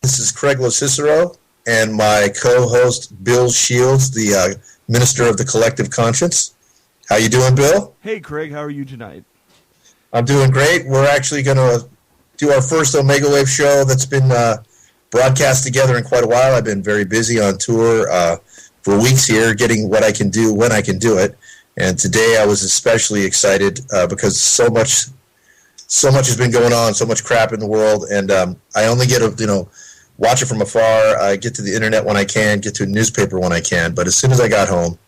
This is Craig Cicero and my co-host Bill Shields, the Minister of the Collective Conscience. How you doing, Bill? Hey, Craig. How are you tonight? I'm doing great. We're actually going to do our first Omega Wave show that's been broadcast together in quite a while. I've been very busy on tour for weeks here, getting what I can do when I can do it. And today I was especially excited because so much has been going on, so much crap in the world, and I only get to watch it from afar. I get to the internet when I can, get to a newspaper when I can. But as soon as I got home,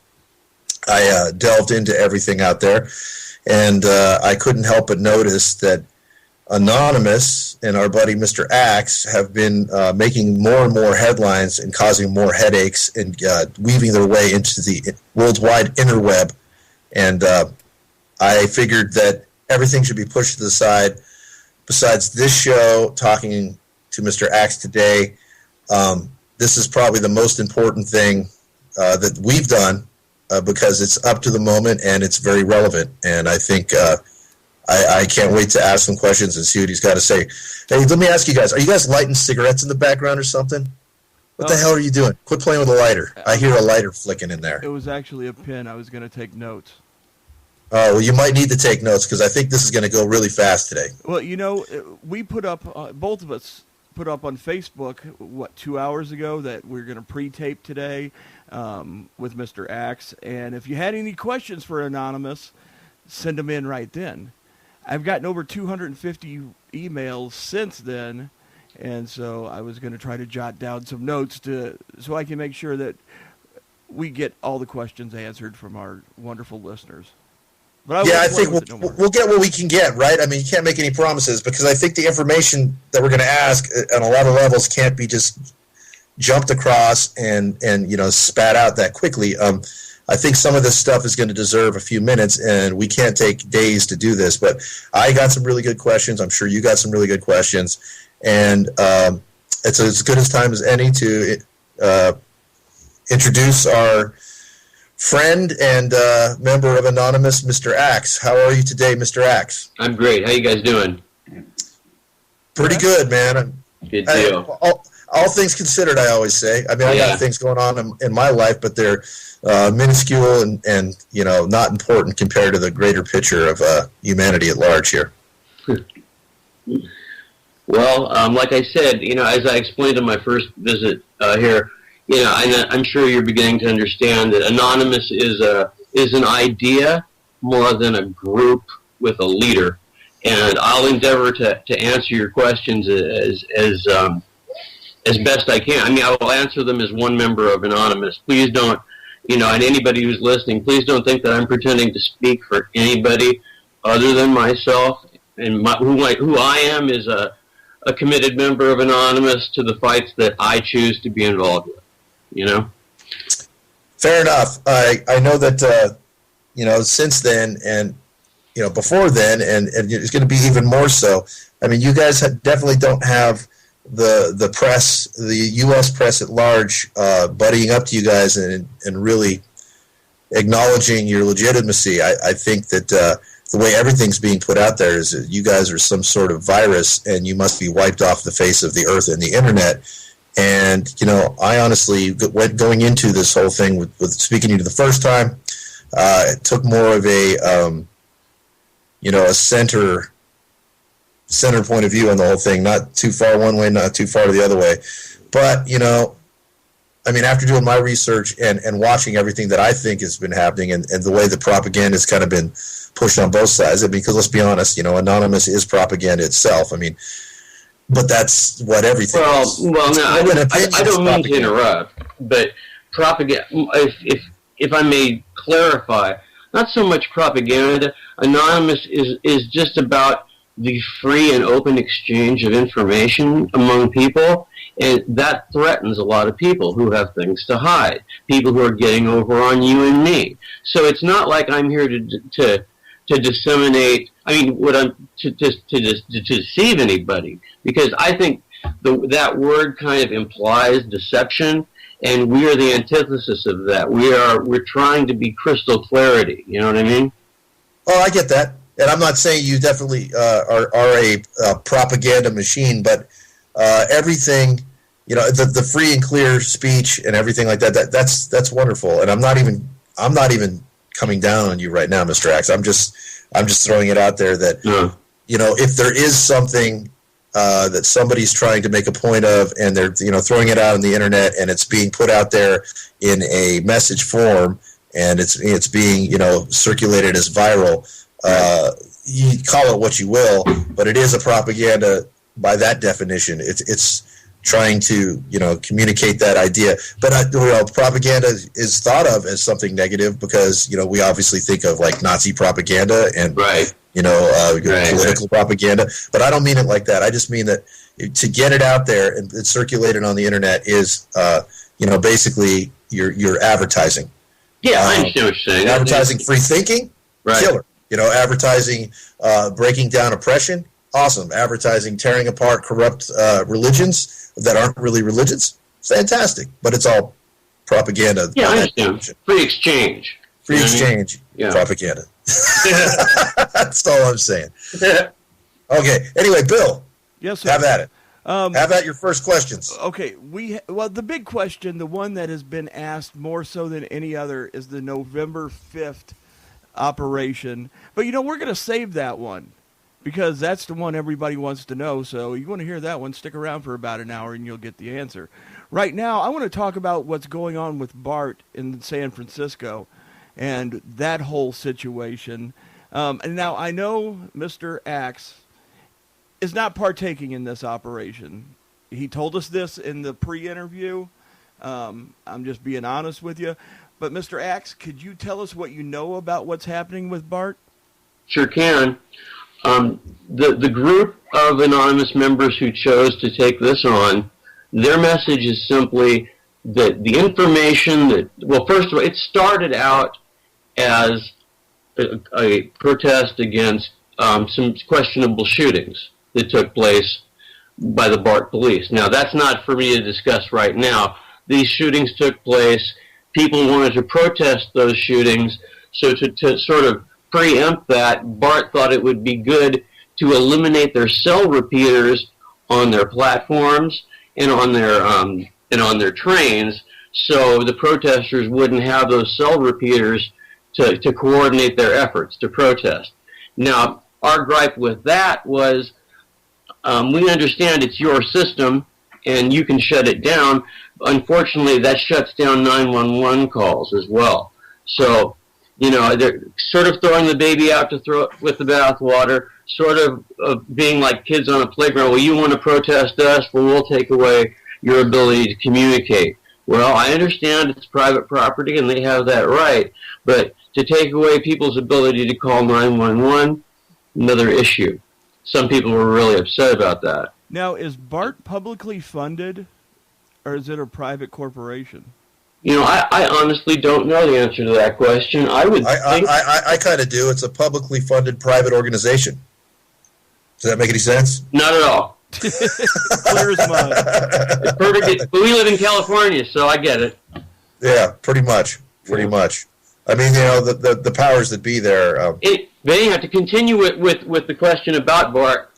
I delved into everything out there, and I couldn't help but notice that Anonymous and our buddy Mr. Axe have been making more and more headlines and causing more headaches and weaving their way into the worldwide interweb. And I figured that everything should be pushed to the side. Besides this show, talking to Mr. Axe today, this is probably the most important thing that we've done because it's up to the moment and it's very relevant. And I think I can't wait to ask some questions and see what he's got to say. Hey, let me ask you guys, are you guys lighting cigarettes in the background or something? What the hell are you doing? Quit playing with a lighter. I hear a lighter flicking in there. It was actually a pen. I was going to take notes. Oh, well, you might need to take notes because I think this is going to go really fast today. Well, we put up, both of us put up on Facebook, 2 hours ago that we're going to pre-tape today with Mr. Axe. And if you had any questions for Anonymous, send them in right then. I've gotten over 250 emails since then, and so I was going to try to jot down some notes so I can make sure that we get all the questions answered from our wonderful listeners. I think we'll get what we can get, right? I mean, you can't make any promises because I think the information that we're going to ask on a lot of levels can't be just jumped across and spat out that quickly. I think some of this stuff is going to deserve a few minutes, and we can't take days to do this. But I got some really good questions. I'm sure you got some really good questions, and it's as good a time as any to introduce our friend and member of Anonymous, Mr. Axe. How are you today, Mr. Axe? I'm great. How you guys doing? Pretty good, man. Good deal. All things considered, I always say. I mean, I got things going on in my life, but they're minuscule and not important compared to the greater picture of humanity at large here. Well, like I said, as I explained in my first visit here, I'm sure you're beginning to understand that Anonymous is an idea more than a group with a leader, and I'll endeavor to answer your questions as best I can. I mean, I will answer them as one member of Anonymous. Please don't, and anybody who's listening, please don't think that I'm pretending to speak for anybody other than myself. And who I am is a committed member of Anonymous to the fights that I choose to be involved with. Fair enough. I know that since then and before then and it's going to be even more so. I mean, you guys definitely don't have the press, the U.S. press at large, buddying up to you guys and really acknowledging your legitimacy. I think that the way everything's being put out there is that you guys are some sort of virus and you must be wiped off the face of the earth and the internet. And, I honestly, going into this whole thing with speaking to you the first time, it took more of a center point of view on the whole thing, not too far one way, not too far the other way. But, after doing my research and watching everything that I think has been happening and the way the propaganda has kind of been pushed on both sides, because let's be honest, Anonymous is propaganda itself. I mean, but that's what everything is. Well, no, I don't mean to interrupt, but propaganda, if I may clarify, not so much propaganda. Anonymous is just about the free and open exchange of information among people, and that threatens a lot of people who have things to hide, people who are getting over on you and me. So it's not like I'm here to disseminate. I mean, to deceive anybody, because I think that word kind of implies deception, and we are the antithesis of that. We're trying to be crystal clarity. You know what I mean? Oh, I get that, and I'm not saying you definitely are a propaganda machine, but everything the free and clear speech and everything like that. That's wonderful. And I'm not even coming down on you right now, Mr. Axe. I'm just throwing it out there that if there is something that somebody's trying to make a point of, and they're throwing it out on the internet, and it's being put out there in a message form, and it's being circulated as viral. You call it what you will, but it is a propaganda by that definition. It's trying to communicate that idea, but propaganda is thought of as something negative because we obviously think of like Nazi propaganda and political propaganda, but I don't mean it like that. I just mean that to get it out there and circulate it on the internet is basically you're advertising. Yeah, I understand what you're saying. Advertising free thinking, killer. Advertising breaking down oppression, awesome. Advertising tearing apart corrupt religions that aren't really religions, fantastic. But it's all propaganda. Yeah, I understand. Free exchange. Free exchange, propaganda. That's all I'm saying. Okay. Anyway, Bill. Yes, sir. Have at it. Have at your first questions. Okay. The big question, the one that has been asked more so than any other, is the November 5th operation. But we're going to save that one because that's the one everybody wants to know. So you want to hear that one, stick around for about an hour and you'll get the answer. Right now, I want to talk about what's going on with Bart in San Francisco and that whole situation. And now I know Mr. Axe is not partaking in this operation. He told us this in the pre-interview. I'm just being honest with you. But Mr. Axe, could you tell us what you know about what's happening with Bart? Sure can. The group of anonymous members who chose to take this on, their message is simply that the information that, well, first of all, it started out as a protest against some questionable shootings that took place by the BART police. Now, that's not for me to discuss right now. These shootings took place. People wanted to protest those shootings. So to sort of preempt that, BART thought it would be good to eliminate their cell repeaters on their platforms and on their trains, so the protesters wouldn't have those cell repeaters to coordinate their efforts to protest. Now, our gripe with that was, we understand it's your system and you can shut it down. Unfortunately, that shuts down 911 calls as well. So, they're sort of throwing the baby out to throw it with the bathwater, sort of being like kids on a playground. Well, you want to protest us? Well, we'll take away your ability to communicate. Well, I understand it's private property and they have that right, but to take away people's ability to call 911, another issue. Some people were really upset about that. Now, is BART publicly funded, or is it a private corporation? I honestly don't know the answer to that question. I kind of do. It's a publicly funded private organization. Does that make any sense? Not at all. Clear as mud. It's perfect. But we live in California, so I get it. Yeah, pretty much. Pretty much. I mean, the powers that be there. They have to continue with the question about BART.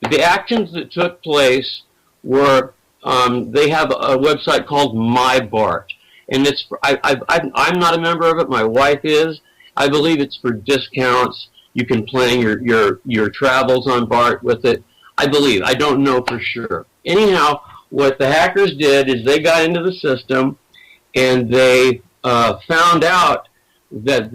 The actions that took place were, they have a website called My BART. And I'm not a member of it. My wife is. I believe it's for discounts. You can plan your travels on BART with it. I believe. I don't know for sure. Anyhow, what the hackers did is they got into the system and they found out that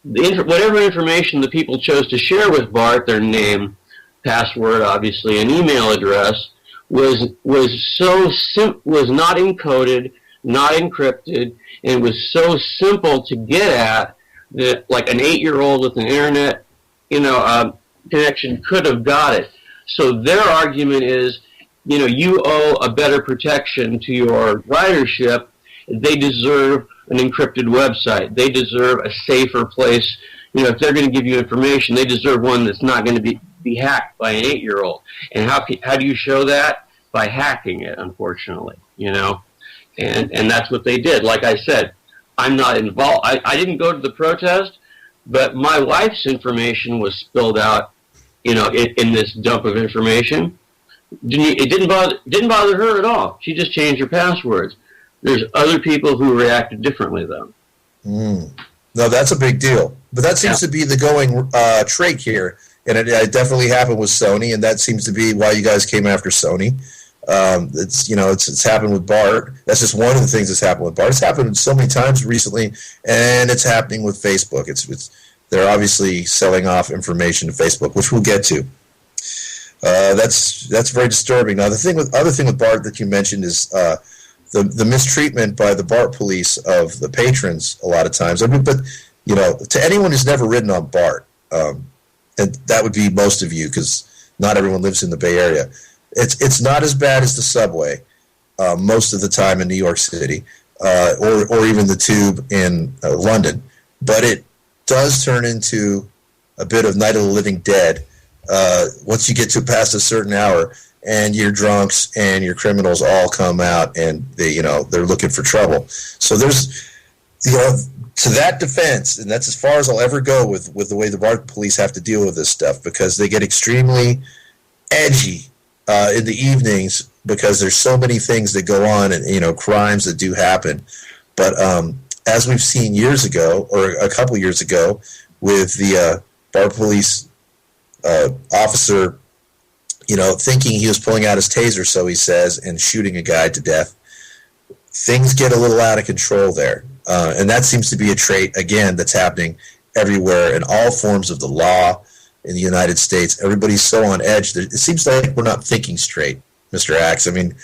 whatever information the people chose to share with BART, their name, password, obviously, and email address, was not encoded, not encrypted, and was so simple to get at that, like, an 8-year-old with an internet, connection could have got it. So their argument is, you owe a better protection to your ridership. They deserve an encrypted website. They deserve a safer place. If they're going to give you information, they deserve one that's not going to be hacked by an 8-year-old. And how do you show that? By hacking it, unfortunately, and that's what they did. Like I said, I'm not involved. I didn't go to the protest, but my wife's information was spilled out, in this dump of information. It didn't bother her at all. She just changed her passwords. There's other people who reacted differently, though. No, that's a big deal. But that seems to be the going trait here, and it definitely happened with Sony, and that seems to be why you guys came after Sony. It's happened with Bart. That's just one of the things that's happened with Bart. It's happened so many times recently, and it's happening with Facebook. They're obviously selling off information to Facebook, which we'll get to. That's very disturbing. Now, the other thing with Bart that you mentioned is the mistreatment by the BART police of the patrons a lot of times. But to anyone who's never ridden on BART, and that would be most of you because not everyone lives in the Bay Area. It's not as bad as the subway most of the time in New York City or even the tube in London, but it does turn into a bit of Night of the Living Dead once you get to past a certain hour, and your drunks and your criminals all come out and they're looking for trouble. So there's to that defense, and that's as far as I'll ever go with the way the BART police have to deal with this stuff, because they get extremely edgy in the evenings because there's so many things that go on and crimes that do happen. But as we've seen years ago, or a couple years ago, with the BART police officer, thinking he was pulling out his taser, so he says, and shooting a guy to death, things get a little out of control there. And that seems to be a trait, again, that's happening everywhere in all forms of the law in the United States. Everybody's so on edge. It seems like we're not thinking straight, Mr. Axe. I mean,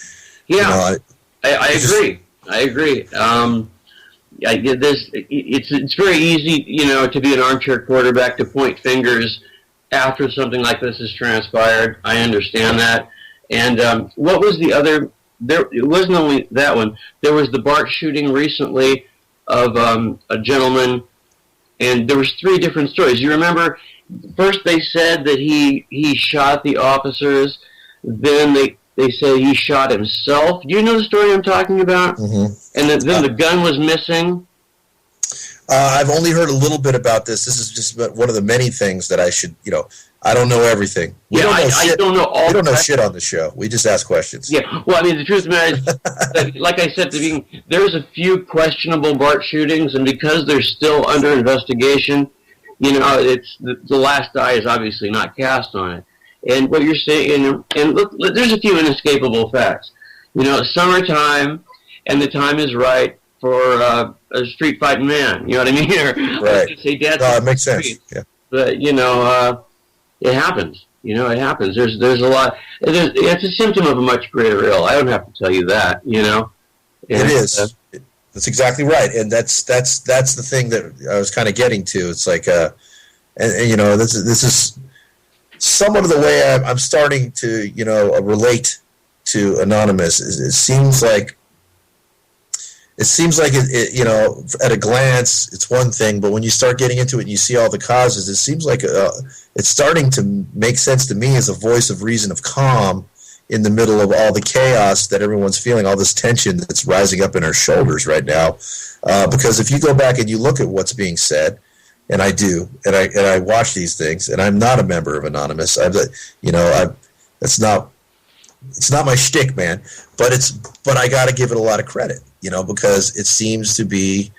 I agree. I agree. It's very easy, to be an armchair quarterback, to point fingers after something like this has transpired. I understand that. And what was the other? It wasn't only that one. There was the BART shooting recently of a gentleman, and there was 3 different stories. You remember? First, they said that he shot the officers. Then they said he shot himself. Do you know the story I'm talking about? Mm-hmm. And then the gun was missing. I've only heard a little bit about this. This is just one of the many things that I should, I don't know everything. I don't know all. We don't know shit on the show. We just ask questions. Yeah. Well, I mean, the truth of the matter is, like I said at the beginning, there's a few questionable BART shootings, and because they're still under investigation, it's the last eye is obviously not cast on it. And what you're saying, and look, there's a few inescapable facts. Summertime, and the time is right for a street fighting man. You know what I mean? Right. Say, Dad, it makes sense. Yeah. But it happens. It happens. There's a lot. It's a symptom of a much greater ill. I don't have to tell you that. And, it is. That's exactly right, and that's the thing that I was kind of getting to. It's like, this is somewhat of the way I'm starting to relate to Anonymous. It seems like it at a glance it's one thing, but when you start getting into it and you see all the causes, it seems like it's starting to make sense to me as a voice of reason, of calm in the middle of all the chaos that everyone's feeling, all this tension that's rising up in our shoulders right now. Because if you go back and you look at what's being said, and I do, and I watch these things, and I'm not a member of Anonymous. It's not my shtick, man. But I got to give it a lot of credit, because it seems to be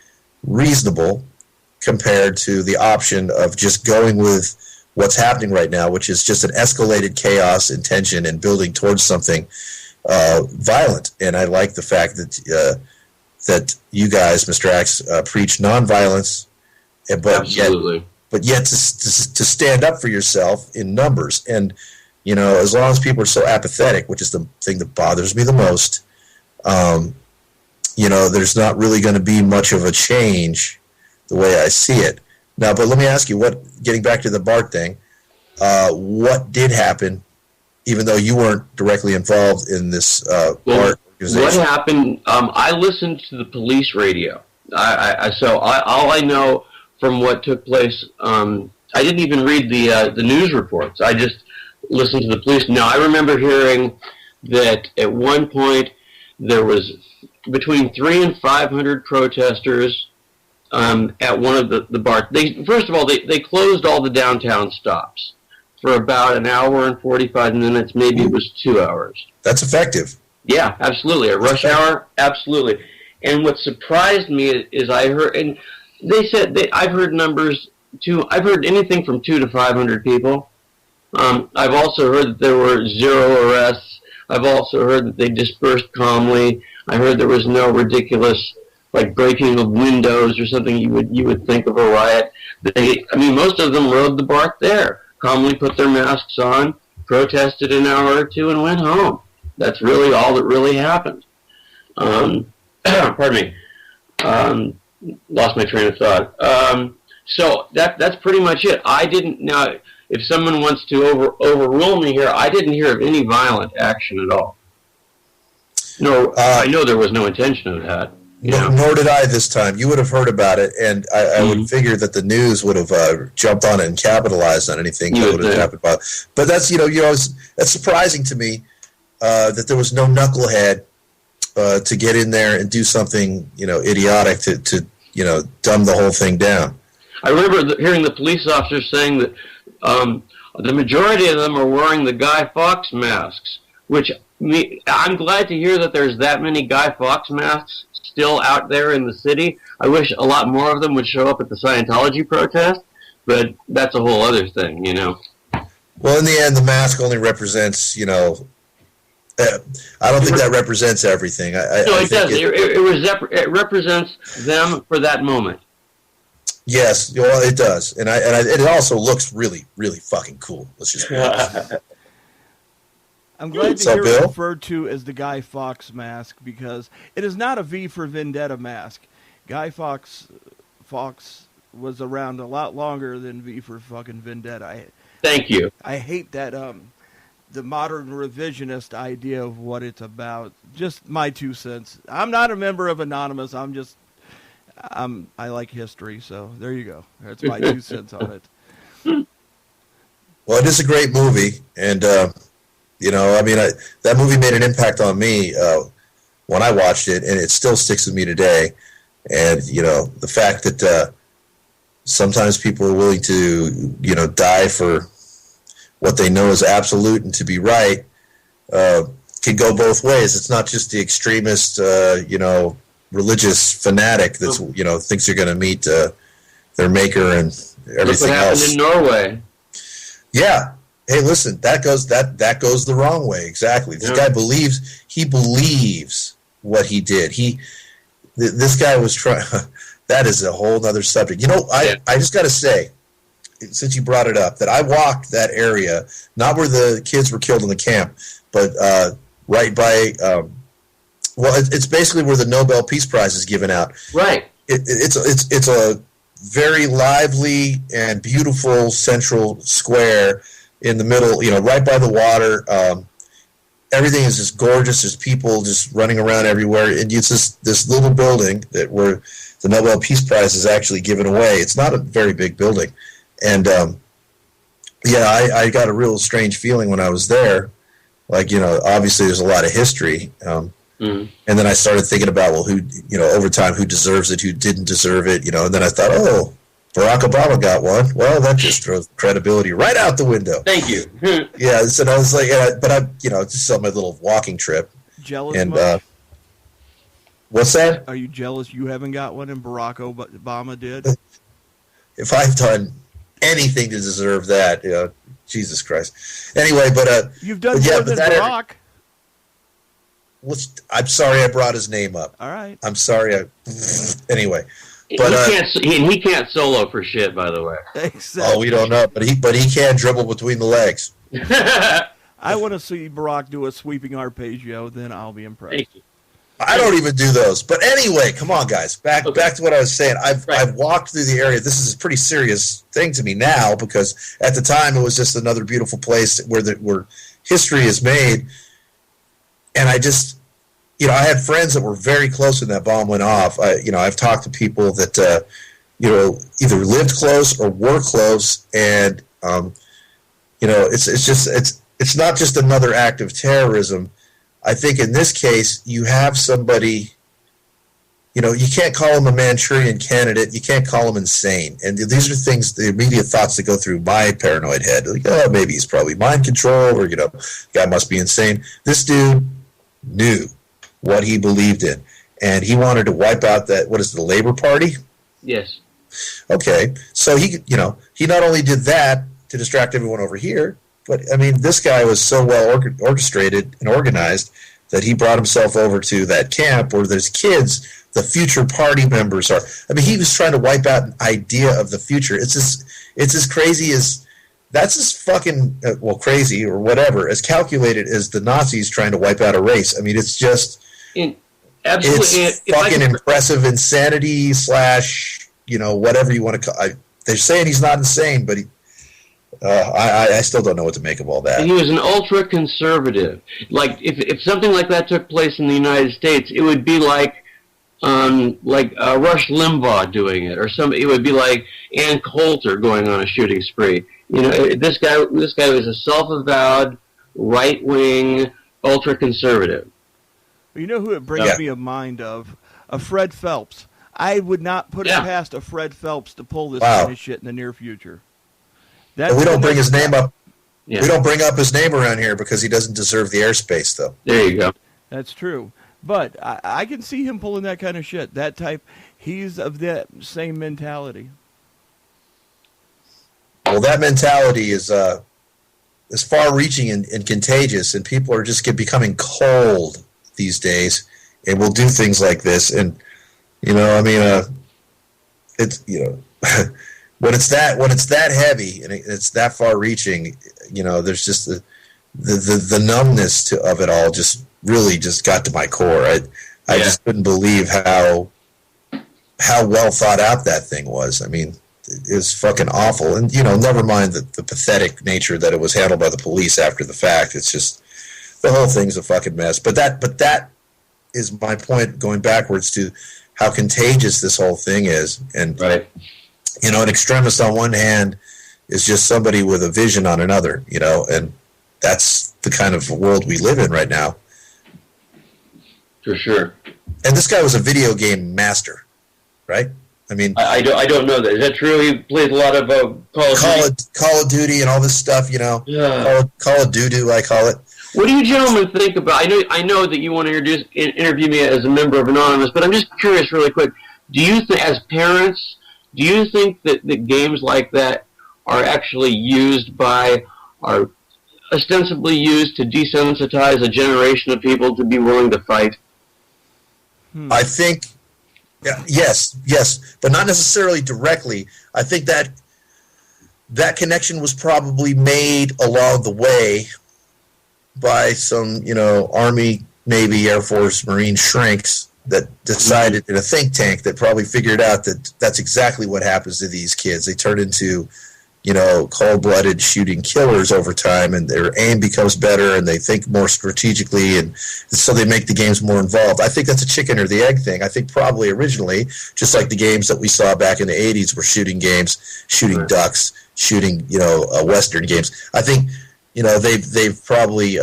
reasonable compared to the option of just going with what's happening right now, which is just an escalated chaos and tension and building towards something violent. And I like the fact that you guys, Mr. Axe, preach nonviolence, but yet to stand up for yourself in numbers. And as long as people are so apathetic, which is the thing that bothers me the most, there's not really going to be much of a change the way I see it. Now, but let me ask you, getting back to the BART thing, what did happen, even though you weren't directly involved in this BART organization? What happened, I listened to the police radio. All I know from what took place, I didn't even read the news reports. I just listened to the police. Now, I remember hearing that at one point there was between 300 and 500 protesters at one of the BART. First of all, they closed all the downtown stops. for about an hour and 45 minutes. Maybe it was 2 hours. That's effective. Yeah, absolutely. At rush hour, absolutely. And what surprised me is I heard, and they said I've heard numbers I've heard anything from 200 to 500 people. I've also heard that there were 0 arrests. I've also heard that they dispersed calmly. I heard there was no ridiculous, like, breaking of windows or something you would think of a riot. Most of them rode the BART there, calmly put their masks on, protested an hour or two, and went home. That's really all that really happened. Pardon me. Lost my train of thought. So that's pretty much it. I didn't. Now, if someone wants to overrule me here, I didn't hear of any violent action at all. No, I know there was no intention of that. Nor did I this time. You would have heard about it, and I would figure that the news would have jumped on it and capitalized on anything that would have happened. But that's that's surprising to me that there was no knucklehead to get in there and do something idiotic to dumb the whole thing down. I remember hearing the police officers saying that the majority of them are wearing the Guy Fawkes masks, which I'm glad to hear that there's that many Guy Fawkes masks still out there in the city. I wish a lot more of them would show up at the Scientology protest, but that's a whole other thing, Well, in the end, the mask only represents, I don't think that represents everything. It does. It represents them for that moment. Yes, well, it does, and it also looks really, really fucking cool. Let's just be honest. I'm glad to hear it referred to as the Guy Fawkes mask because it is not a V for Vendetta mask. Guy Fawkes was around a lot longer than V for fucking Vendetta. Thank you. I hate that the modern revisionist idea of what it's about. Just my 2 cents. I'm not a member of Anonymous. I like history, so there you go. That's my 2 cents on it. Well, it is a great movie, and that movie made an impact on me when I watched it, and it still sticks with me today. And the fact that sometimes people are willing to die for what they know is absolute and to be right can go both ways. It's not just the extremist, religious fanatic that's thinks you're going to meet their maker and everything else. Look what happened in Norway. Yeah. Hey, listen, that goes the wrong way. Exactly. This guy believes what he did. This guy was trying. That is a whole other subject. I just got to say, since you brought it up, that I walked that area, not where the kids were killed in the camp, but right by. It's basically where the Nobel Peace Prize is given out. Right. It's a very lively and beautiful central square in the middle, right by the water. Everything is just gorgeous. There's people just running around everywhere, and it's this little building where the Nobel Peace Prize is actually given away. It's not a very big building, and I got a real strange feeling when I was there. Like obviously there's a lot of history. And then I started thinking about, who, over time, who deserves it, who didn't deserve it, and then I thought, Barack Obama got one. Well, that just throws credibility right out the window. Thank you. Yeah, so I was like, but I, just on my little walking trip. Jealous and, much? What's that? Are you jealous you haven't got one and Barack Obama did? If I've done anything to deserve that, Jesus Christ. Anyway, but you've done more than Barack. I'm sorry I brought his name up. All right. I'm sorry. Anyway. But he can't solo for shit, by the way. Exactly. Oh, we don't know, but he can dribble between the legs. I want to see Barack do a sweeping arpeggio, then I'll be impressed. Thank you. I don't even do those. But anyway, come on, guys. Back to what I was saying. I've walked through the area. This is a pretty serious thing to me now because at the time it was just another beautiful place where history is made. And I just, I had friends that were very close when that bomb went off. I've talked to people that, either lived close or were close, and it's not just another act of terrorism. I think in this case you have somebody, you can't call him a Manchurian candidate. You can't call him insane. And these are things, the immediate thoughts that go through my paranoid head. Like, oh, maybe he's probably mind control, or, guy must be insane. This dude knew what he believed in. And he wanted to wipe out the Labor Party? Yes. Okay. So he not only did that to distract everyone over here, but, I mean, this guy was so well orchestrated and organized that he brought himself over to that camp where there's kids, the future party members are. I mean, he was trying to wipe out an idea of the future. It's as crazy as, that's as fucking, crazy or whatever, as calculated as the Nazis trying to wipe out a race. I mean, it's just, absolutely, it's fucking impressive insanity / whatever you want to call it. They're saying he's not insane, but I still don't know what to make of all that. And he was an ultra-conservative. Like, if something like that took place in the United States, it would be like Rush Limbaugh doing it, or it would be like Ann Coulter going on a shooting spree. This guy was a self-avowed right-wing ultra-conservative. You know who it brings me a mind of? A Fred Phelps. I would not put it past a Fred Phelps to pull this kind of shit in the near future. But we don't bring his name up. Yeah. We don't bring up his name around here because he doesn't deserve the airspace, though. There you go. That's true. But I can see him pulling that kind of shit. That type, he's of that same mentality. Well, that mentality is far-reaching and contagious, and people are just becoming cold these days, and will do things like this. And it's when it's that heavy and it's that far-reaching, there's just the numbness of it all just really just got to my core. I just couldn't believe how well thought out that thing was. I mean, it was fucking awful. And never mind the pathetic nature that it was handled by the police after the fact. It's just the whole thing's a fucking mess. But that is my point, going backwards to how contagious this whole thing is. And right. An extremist on one hand is just somebody with a vision on another, and that's the kind of world we live in right now. For sure. And this guy was a video game master, right? I mean, I don't know that. Is that true? He plays a lot of Call of Duty and all this stuff, Yeah. Call of Duty, I call it. What do you gentlemen think about? I know that you want to interview me as a member of Anonymous, but I'm just curious, really quick. Do you think, as parents, do you think that games like that are actually are ostensibly used to desensitize a generation of people to be willing to fight? I think, yes, but not necessarily directly. I think that connection was probably made along the way by some, Army, Navy, Air Force, Marine shrinks that decided in a think tank that probably figured out that that's exactly what happens to these kids. They turn into, cold-blooded shooting killers over time, and their aim becomes better, and they think more strategically, and so they make the games more involved. I think that's a chicken or the egg thing. I think probably originally, just like the games that we saw back in the 80s were shooting games, shooting ducks, shooting, Western games. I think, they've probably,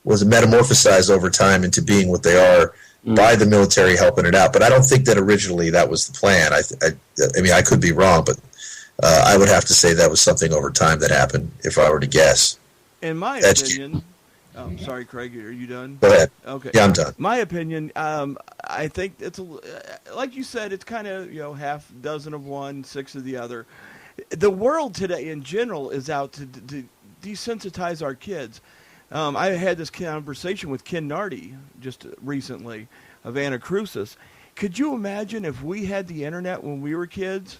was metamorphosized over time into being what they are by the military helping it out. But I don't think that originally that was the plan. I mean, I could be wrong, but I would have to say that was something over time that happened if I were to guess. In my opinion, sorry, Craig, are you done? Go ahead. Okay. Yeah, I'm done. My opinion, I think it's like you said, it's kind of half dozen of one, six of the other. The world today in general is out to desensitize our kids. I had this conversation with Ken Nardi just recently of Anacrusis. Could you imagine if we had the internet when we were kids,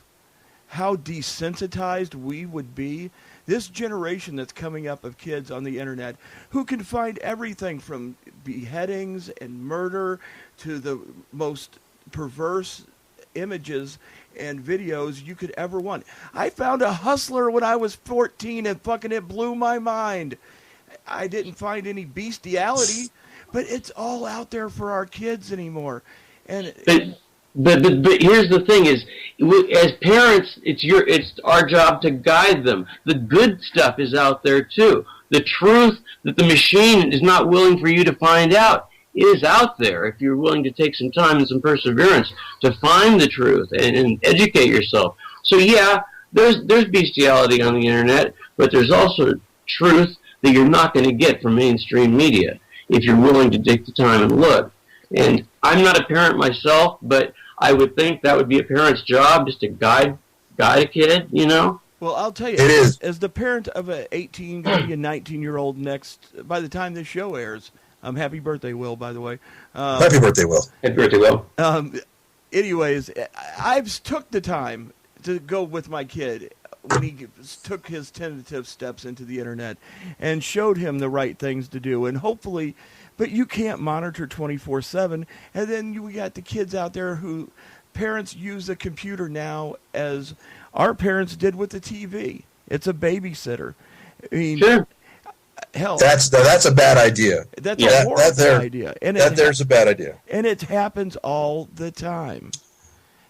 how desensitized we would be? This generation that's coming up of kids on the internet who can find everything from beheadings and murder to the most perverse images and videos you could ever want. I found a hustler when I was 14 and fucking it blew my mind. I didn't find any bestiality, but it's all out there for our kids anymore. And but here's the thing: is as parents, it's our job to guide them. The good stuff is out there too. The truth that the machine is not willing for you to find out is out there if you're willing to take some time and some perseverance to find the truth and educate yourself. So yeah, there's bestiality on the internet, but there's also truth that you're not going to get from mainstream media if you're willing to take the time and look. And I'm not a parent myself, but I would think that would be a parent's job, just to guide a kid, you know? Well, I'll tell you, It is. As the parent of an 18, maybe a 19-year-old by the time this show airs, happy birthday, Will, by the way. Happy birthday, Will. Happy birthday, Will. Anyways, I've took the time to go with my kid when he took his tentative steps into the internet and showed him the right things to do. And hopefully, but you can't monitor 24/7. And then we got the kids out there who parents use the computer now as our parents did with the TV. It's a babysitter. I mean, sure. Hell, that's a bad idea. That's a horrible idea. And there's a bad idea. And it happens all the time.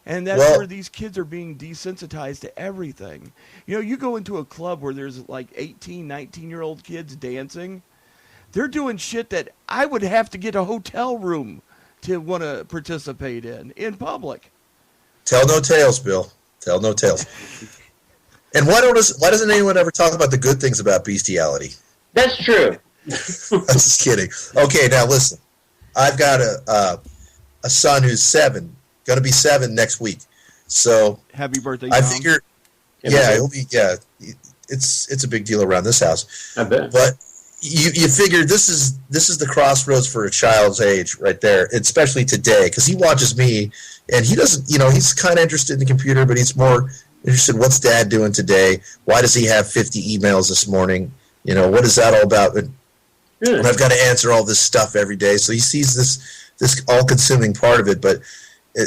And that's where these kids are being desensitized to everything. You know, you go into a club where there's like 18, 19-year-old kids dancing. They're doing shit that I would have to get a hotel room to want to participate in public. Tell no tales, Bill. Tell no tales. And why doesn't anyone ever talk about the good things about bestiality? That's true. I'm just kidding. Okay, now listen. I've got a son who's 7, going to be 7 next week. So happy birthday, I Tom. figure, he'll be. Yeah, it's a big deal around this house. I bet. But you figure this is the crossroads for a child's age right there, especially today, because he watches me and he doesn't. You know, he's kind of interested in the computer, but he's more interested in what's Dad doing today. Why does he have 50 emails this morning? You know, what is that all about? And I've got to answer all this stuff every day. So he sees this all-consuming part of it. But,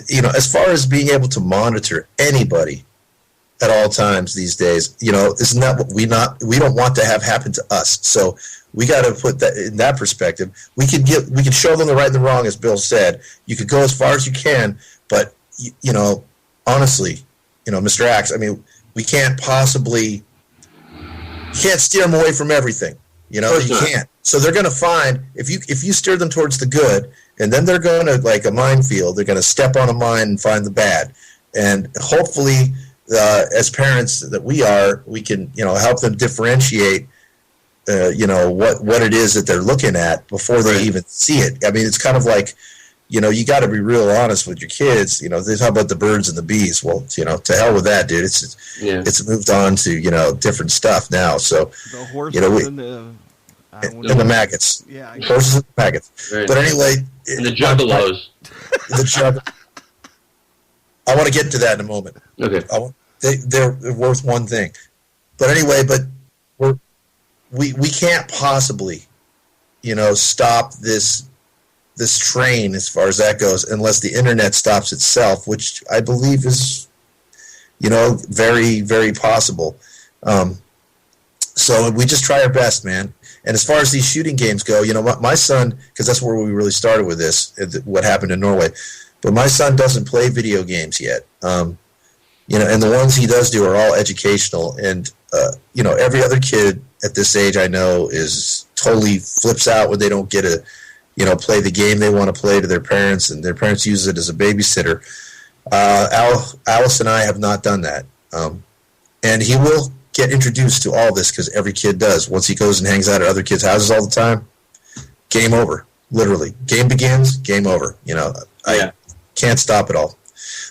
you know, as far as being able to monitor anybody at all times these days, you know, isn't that what we don't want to have happen to us? So we got to put that in that perspective. We can show them the right and the wrong, as Bill said. You could go as far as you can, but, you know, honestly, you know, Mr. Axe, I mean, we can't possibly... You can't steer them away from everything. You know, you can't. So they're going to find, if you steer them towards the good, and then they're going to, like a minefield, they're going to step on a mine and find the bad. And hopefully, as parents that we are, we can, you know, help them differentiate, you know, what it is that they're looking at before they even see it. I mean, it's kind of like, you know, you got to be real honest with your kids. You know, they talk about the birds and the bees. Well, you know, to hell with that, dude. It's moved on to, you know, different stuff now. So, the horses, you know, and the maggots. Yeah, horses and maggots. Right. But anyway, And the juggalos. I want to get to that in a moment. Okay. They're worth one thing. But anyway, we can't possibly, you know, stop this train as far as that goes unless the internet stops itself, which I believe is, you know, very, very possible. So we just try our best, man. And as far as these shooting games go, you know, my son, because that's where we really started with this, what happened in Norway, but my son doesn't play video games yet. You know, and the ones he does do are all educational. And, you know, every other kid at this age I know is totally flips out when they don't get a, you know, play the game they want to play to their parents, and their parents use it as a babysitter. Alice and I have not done that. And he will get introduced to all this because every kid does. Once he goes and hangs out at other kids' houses all the time, game over, literally. Game begins, game over. You know, I can't stop it all.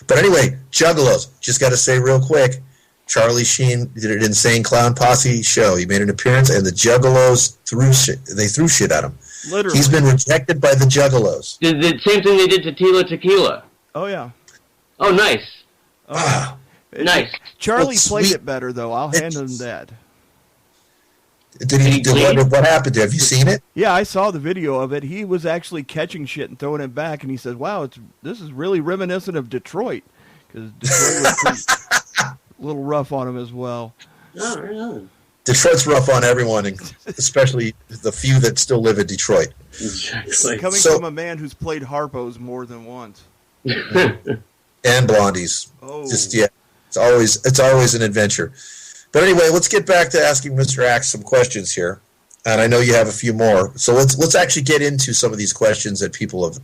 But anyway, Juggalos, just got to say real quick, Charlie Sheen did an Insane Clown Posse show. He made an appearance, and the Juggalos threw shit at him. Literally. He's been rejected by the Juggalos. The same thing they did to Tila Tequila. Oh, yeah. Oh, nice. Oh, nice. Charlie played it better, though. I'll hand him that. What happened? Have you seen it? Yeah, I saw the video of it. He was actually catching shit and throwing it back, and he said, wow, this is really reminiscent of Detroit. Because Detroit was a little rough on him as well. Oh, really? Detroit's rough on everyone, especially the few that still live in Detroit. Exactly. Coming from a man who's played harpos more than once. And blondies. Oh. It's always an adventure. But anyway, let's get back to asking Mr. Axe some questions here. and I know you have a few more. So let's actually get into some of these questions that people have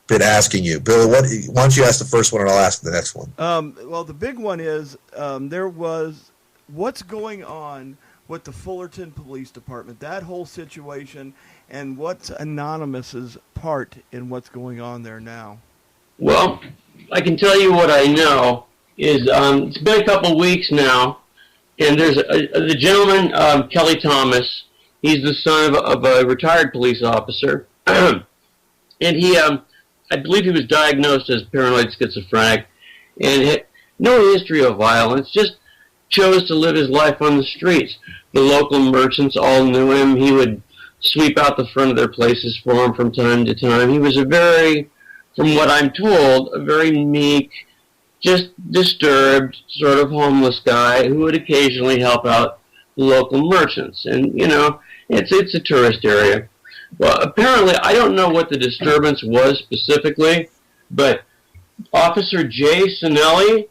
been asking you. Bill, why don't you ask the first one, and I'll ask the next one. Well, the big one is what's going on with the Fullerton Police Department, that whole situation, and what's Anonymous's part in what's going on there now? Well, I can tell you what I know is it's been a couple weeks now, and there's the gentleman, Kelly Thomas. He's the son of a retired police officer, and he, I believe he was diagnosed as paranoid schizophrenic, and had no history of violence, just chose to live his life on the streets. The local merchants all knew him. He would sweep out the front of their places for them from time to time. He was from what I'm told, a very meek, just disturbed, sort of homeless guy who would occasionally help out the local merchants. And, it's a tourist area. Well, apparently, I don't know what the disturbance was specifically, but Officer Jay Sinelli,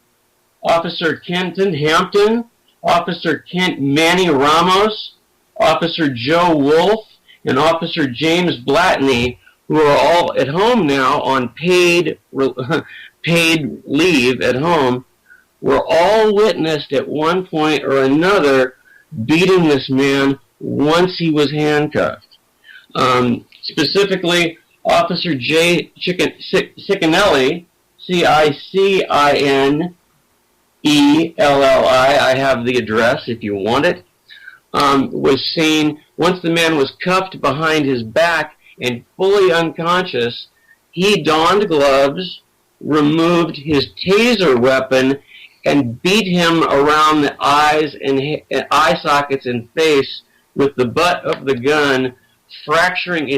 Officer Kenton Hampton, Officer Kent Manny Ramos, Officer Joe Wolf, and Officer James Blatney, who are all at home now on paid leave at home, were all witnessed at one point or another beating this man once he was handcuffed. Specifically, Officer Jay Cicinelli, Cicinelli, I have the address if you want it, was seen, once the man was cuffed behind his back and fully unconscious, he donned gloves, removed his taser weapon, and beat him around the eyes and eye sockets and face with the butt of the gun, fracturing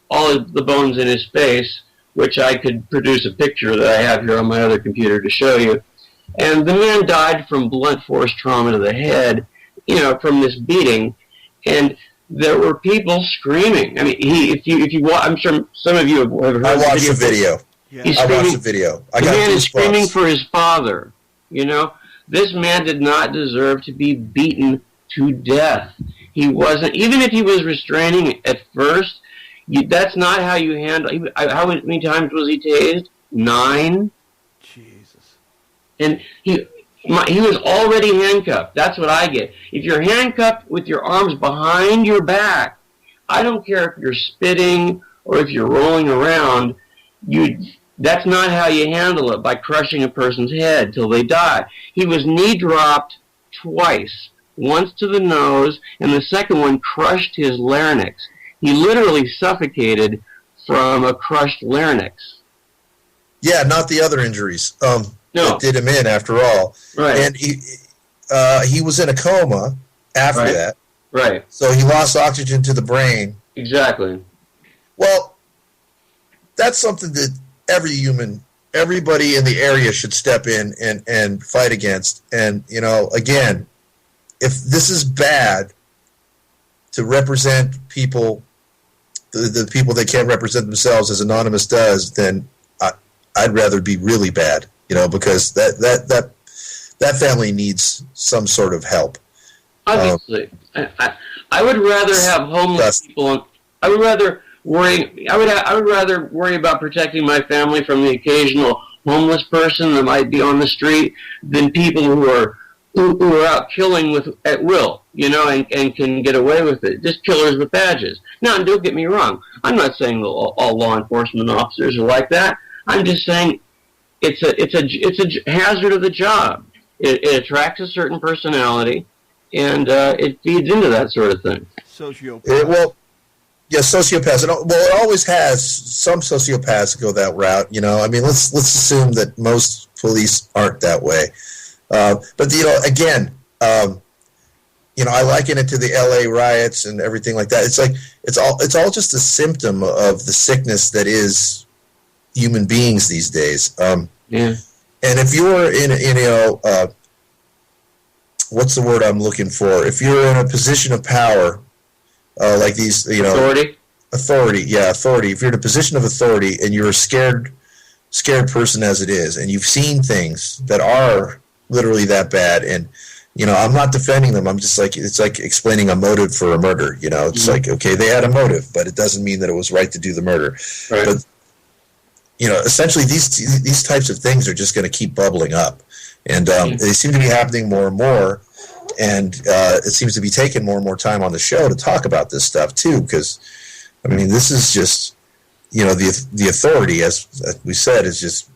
all of the bones in his face, which I could produce a picture that I have here on my other computer to show you. And the man died from blunt force trauma to the head, from this beating. And there were people screaming. I mean, if you I'm sure some of you have heard. I watched the video. Yeah. I watched the video. The man is screaming for his father. This man did not deserve to be beaten to death. He wasn't, even if he was restraining at first. That's not how you handle. How many times was he tased? 9. Jesus. And he was already handcuffed. That's what I get. If you're handcuffed with your arms behind your back, I don't care if you're spitting or if you're rolling around, that's not how you handle it, by crushing a person's head till they die. He was knee dropped twice, once to the nose, and the second one crushed his larynx. He literally suffocated from a crushed larynx. Yeah, not the other injuries. No. That did him in after all. Right. And he was in a coma after that. Right. So he lost oxygen to the brain. Exactly. Well, that's something that everybody in the area should step in and fight against. And, again, if this is bad to represent people, the people that can't represent themselves as Anonymous does, then I'd rather be really bad, because that family needs some sort of help. Obviously, I would rather have homeless people. I would rather worry. I would rather worry about protecting my family from the occasional homeless person that might be on the street than people who are out killing at will, and can get away with it. Just killers with badges. Now, don't get me wrong. I'm not saying all law enforcement officers are like that. I'm just saying it's a hazard of the job. It attracts a certain personality, and it feeds into that sort of thing. Sociopath. Sociopaths. It always has some sociopaths go that route. I mean, let's assume that most police aren't that way. But again, I liken it to the L.A. riots and everything like that. It's like it's all just a symptom of the sickness that is human beings these days. Yeah. And if you're in what's the word I'm looking for? If you're in a position of power, like these, authority. Yeah, authority. If you're in a position of authority and you're a scared person as it is, and you've seen things that are literally that bad, and I'm not defending them. I'm just like, it's like explaining a motive for a murder. It's like, okay, they had a motive, but it doesn't mean that it was right to do the murder. Right. But essentially these types of things are just going to keep bubbling up, and they seem to be happening more and more. And it seems to be taking more and more time on the show to talk about this stuff too, because I mean, this is just, the authority, as we said, is just,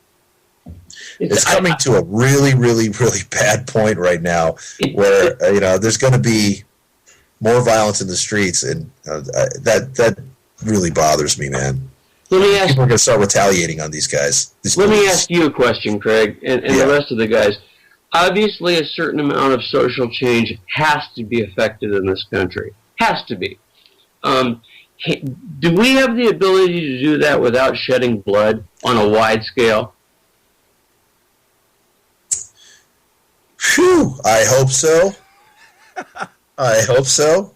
it's coming to a really, really, really bad point right now, where there's going to be more violence in the streets, and that really bothers me, man. People are going to start retaliating on these guys. Let me ask you a question, Craig, and the rest of the guys. Obviously, a certain amount of social change has to be effected in this country. Has to be. Do we have the ability to do that without shedding blood on a wide scale? Phew, I hope so. I hope so.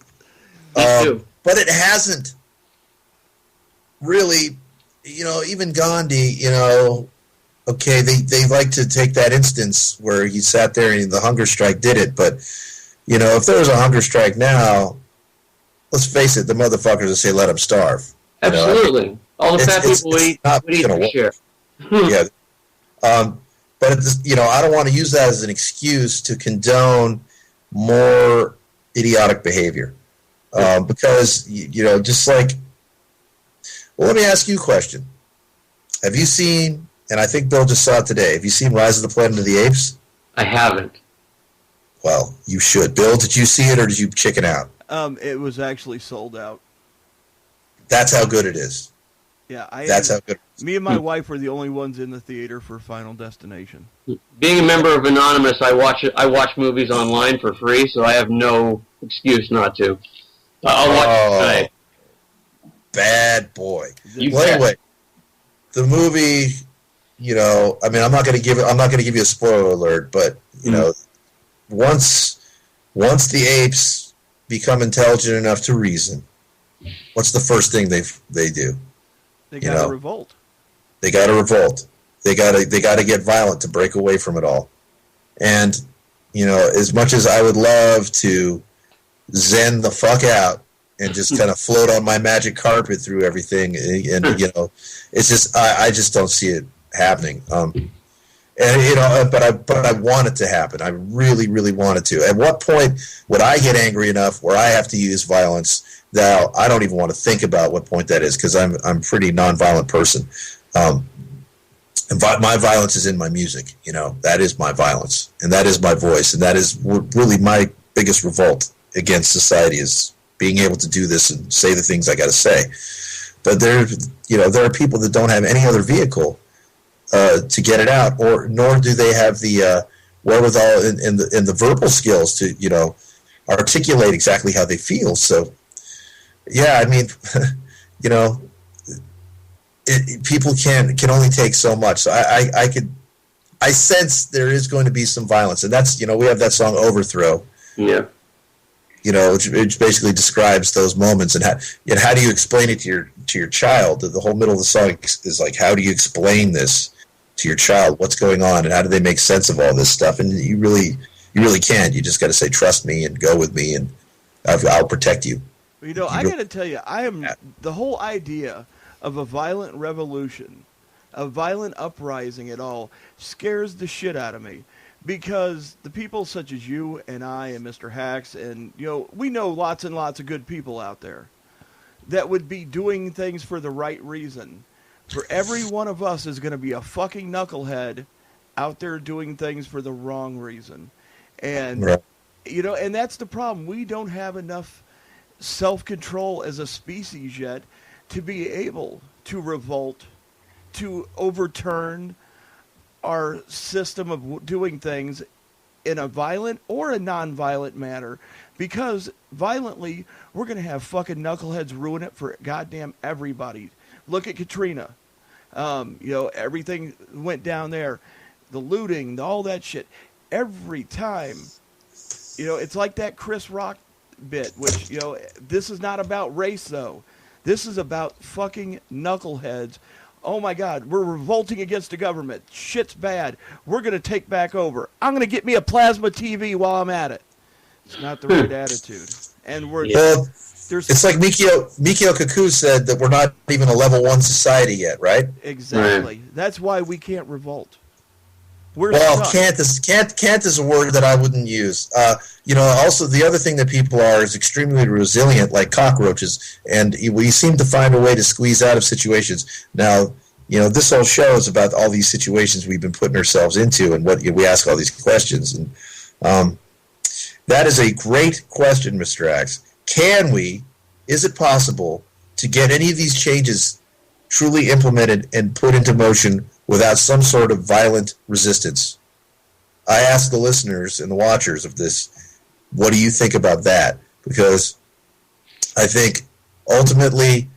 Me too. But it hasn't really, even Gandhi, okay, they like to take that instance where he sat there and the hunger strike did it, but, if there was a hunger strike now, let's face it, the motherfuckers would say, let them starve. Absolutely. All the fat people would eat for sure. Yeah. But, I don't want to use that as an excuse to condone more idiotic behavior. Because, just like, well, let me ask you a question. Have you seen, and I think Bill just saw it today, have you seen Rise of the Planet of the Apes? I haven't. Well, you should. Bill, did you see it or did you chicken out? It was actually sold out. That's how good it is. Yeah, that's how good it is. Me and my wife were the only ones in the theater for Final Destination. Being a member of Anonymous, I watch movies online for free, so I have no excuse not to. I'll watch it tonight. Bad boy. Anyway, the movie, I mean, I'm not going to give you a spoiler alert, but once the apes become intelligent enough to reason, what's the first thing they do? They got to revolt. They got to revolt. They got to get violent to break away from it all. And as much as I would love to zen the fuck out and just kind of float on my magic carpet through everything, and it's just I just don't see it happening. But I want it to happen. I really, really want it to. At what point would I get angry enough where I have to use violence? Now, I don't even want to think about what point that is, because I'm a pretty nonviolent person. And my violence is in my music. That is my violence, and that is my voice, and that is really my biggest revolt against society, is being able to do this and say the things I got to say. But there are people that don't have any other vehicle to get it out, nor do they have the wherewithal and the verbal skills to articulate exactly how they feel. So, yeah, I mean, people can only take so much. So I sense there is going to be some violence, and that's we have that song Overthrow. Yeah. Which basically describes those moments, and how do you explain it to your child? The whole middle of the song is like, how do you explain this to your child? What's going on, and how do they make sense of all this stuff? And you really can't. You just got to say, trust me and go with me, and I'll protect you. I got to tell you, the whole idea of a violent revolution, a violent uprising at all, scares the shit out of me. Because the people such as you and I and Mr. Hacks, and we know lots and lots of good people out there that would be doing things for the right reason. For every one of us is going to be a fucking knucklehead out there doing things for the wrong reason. And, right. And that's the problem. We don't have enough self-control as a species yet to be able to revolt, to overturn our system of doing things in a violent or a non-violent manner, because violently we're going to have fucking knuckleheads ruin it for goddamn everybody. Look at Katrina. Everything went down there, the looting, all that shit. Every time, it's like that Chris Rock bit, which, this is not about race though. This is about fucking knuckleheads oh my God, we're revolting against the government. Shit's bad. We're going to take back over. I'm going to get me a plasma TV while I'm at it. It's not the right attitude. And it's like Mikio Kaku said that we're not even a level 1 society yet, right? Exactly. Right. That's why we can't revolt. Can't is a word that I wouldn't use. Also the other thing that people are is extremely resilient, like cockroaches, and we seem to find a way to squeeze out of situations. Now, this whole show is about all these situations we've been putting ourselves into, and what we ask all these questions. And that is a great question, Mr. Axe. Is it possible to get any of these changes truly implemented and put into motion without some sort of violent resistance? I ask the listeners and the watchers of this, what do you think about that? Because I think ultimately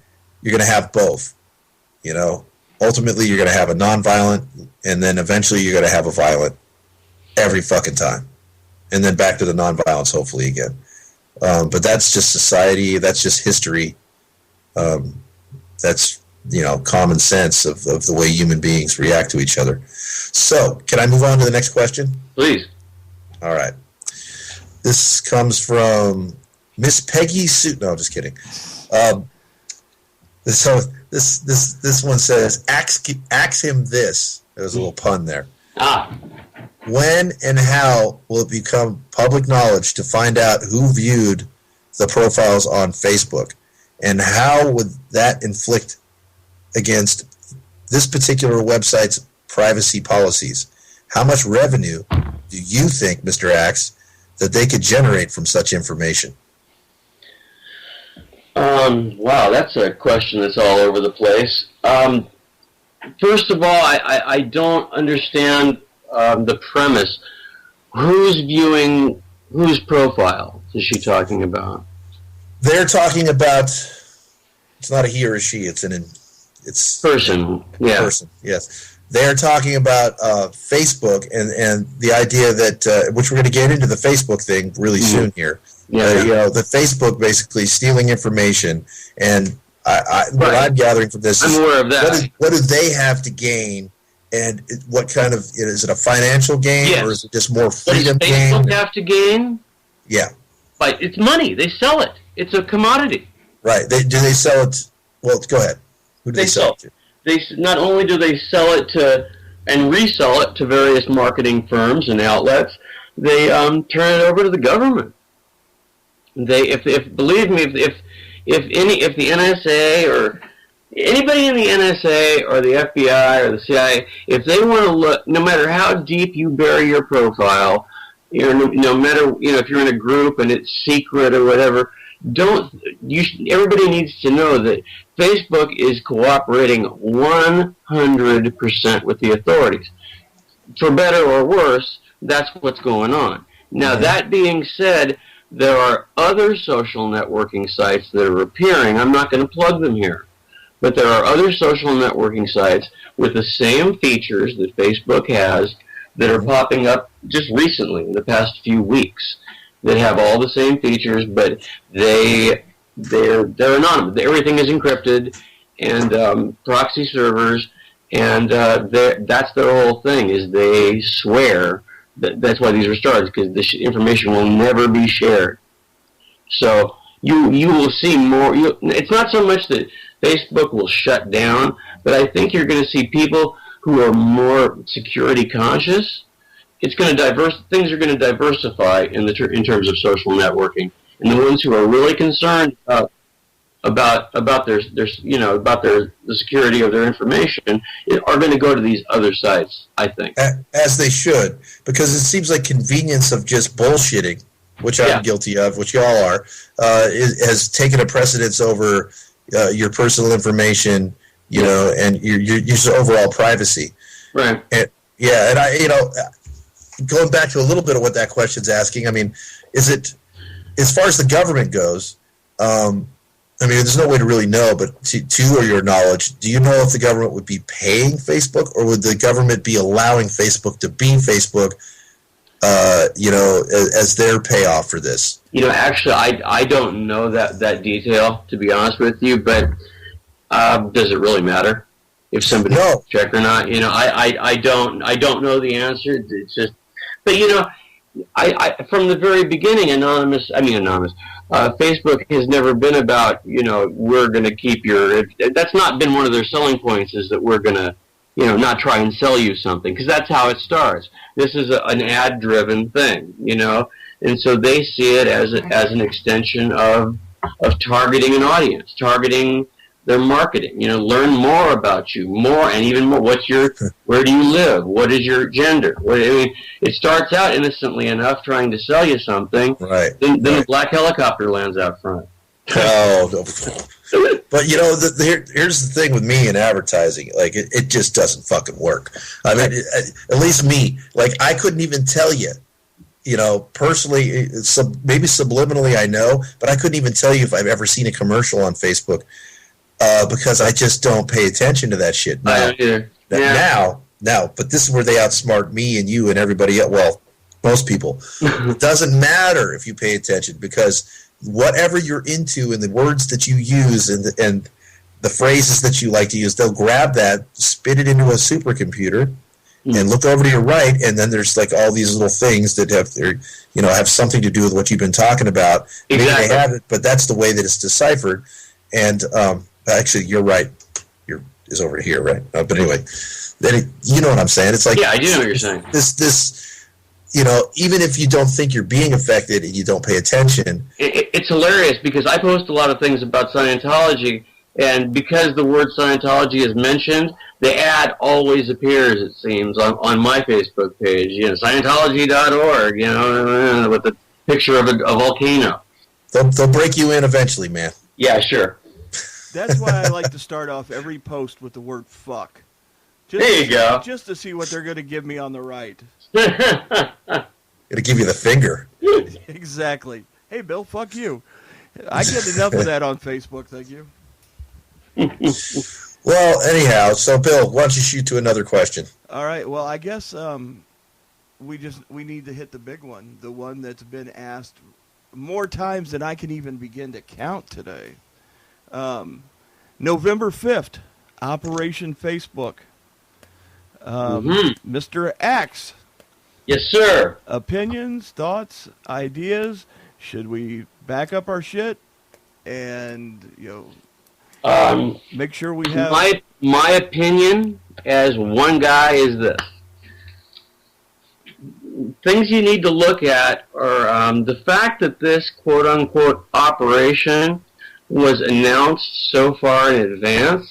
you're going to have both. Ultimately you're going to have a nonviolent, and then eventually you're going to have a violent every fucking time. And then back to the nonviolence, hopefully, again. But that's just society. That's just history. That's common sense of the way human beings react to each other. So, can I move on to the next question? Please. All right. This comes from Miss Peggy Suit. No, I'm just kidding. So this one says, ask him this. There's a little pun there. When and how will it become public knowledge to find out who viewed the profiles on Facebook? And how would that inflict against this particular website's privacy policies? How much revenue do you think, Mr. Axe, that they could generate from such information? Wow, that's a question that's all over the place. First of all, I don't understand the premise. Who's viewing whose profile is she talking about? They're talking about, it's not a he or a she, it's person. Yeah. Person, yes. They're talking about Facebook and the idea that, which we're going to get into the Facebook thing really soon here. Yeah. The Facebook basically stealing information, and what I'm gathering from this is, I'm aware of that. What do they have to gain, and what kind of, is it a financial gain, or is it just more freedom gain? What does Facebook have to gain? Yeah. But it's money. They sell it. It's a commodity. Right. Do they sell it? Well, go ahead. Who do they sell it to? Not only do they sell it to and resell it to various marketing firms and outlets, they turn it over to the government. Believe me, if the NSA or anybody in the NSA or the FBI or the CIA, if they want to look, no matter how deep you bury your profile, no matter if you're in a group and it's secret or whatever, everybody needs to know that Facebook is cooperating 100% with the authorities. For better or worse, that's what's going on. Now, that being said, there are other social networking sites that are appearing. I'm not going to plug them here. But there are other social networking sites with the same features that Facebook has that are popping up just recently in the past few weeks that have all the same features, but they're anonymous. Everything is encrypted, and proxy servers, and that's their whole thing, is they swear that's why these are started, because this information will never be shared. So you will see more. It's not so much that Facebook will shut down, but I think you're going to see people who are more security conscious. Things are going to diversify in terms of social networking, and the ones who are really concerned about the security of their information are going to go to these other sites, I think. As they should, because it seems like convenience of just bullshitting, which I'm guilty of, which y'all are, has taken a precedence over your personal information, and your overall privacy. Right. And going back to a little bit of what that question's asking, I mean, is it, as far as the government goes, there's no way to really know, but to your knowledge, do you know if the government would be paying Facebook, or would the government be allowing Facebook to be Facebook, as their payoff for this? Actually, I don't know that detail, to be honest with you, but does it really matter? if somebody check or not. I don't know the answer. It's just, but I from the very beginning, Facebook has never been about, we're going to keep that's not been one of their selling points, is that we're going to, not try and sell you something, because that's how it starts. This is an ad-driven thing, and so they see it as an extension of targeting an audience, targeting their marketing. Learn more about you, more and even more. Where do you live? What is your gender? It starts out innocently enough, trying to sell you something. Right. Then a black helicopter lands out front. Oh, but here's the thing with me in advertising. Like, it just doesn't fucking work. I mean, at least me. Like, I couldn't even tell you. Personally, maybe subliminally I know, but I couldn't even tell you if I've ever seen a commercial on Facebook, because I just don't pay attention to that shit now. Now, but this is where they outsmart me and you and everybody else. Well, most people. It doesn't matter if you pay attention, because whatever you're into and the words that you use and the phrases that you like to use, they'll grab that, spit it into a supercomputer, and look over to your right, and then there's like all these little things that have something to do with what you've been talking about. Exactly. Maybe they have it, but that's the way that it's deciphered. And actually, you're right. Is over here, right? But anyway, you know what I'm saying. It's like, yeah, I do know what you're saying. This. Even if you don't think you're being affected and you don't pay attention. It's hilarious, because I post a lot of things about Scientology, and because the word Scientology is mentioned, the ad always appears, it seems, on my Facebook page, Scientology.org, with the picture of a volcano. They'll break you in eventually, man. Yeah, sure. That's why I like to start off every post with the word fuck. There you go. Just to see what they're going to give me on the right. It'll give you the finger. Exactly. Hey, Bill, fuck you. I get enough of that on Facebook, thank you. Well, anyhow, so Bill, why don't you shoot to another question? All right. Well, I guess we need to hit the big one, the one that's been asked more times than I can even begin to count today. November 5th, Operation Facebook. Mr. Axe. Yes, sir. Opinions, thoughts, ideas. Should we back up our shit and make sure we have my opinion as one guy is this: things you need to look at are the fact that this quote unquote operation was announced so far in advance.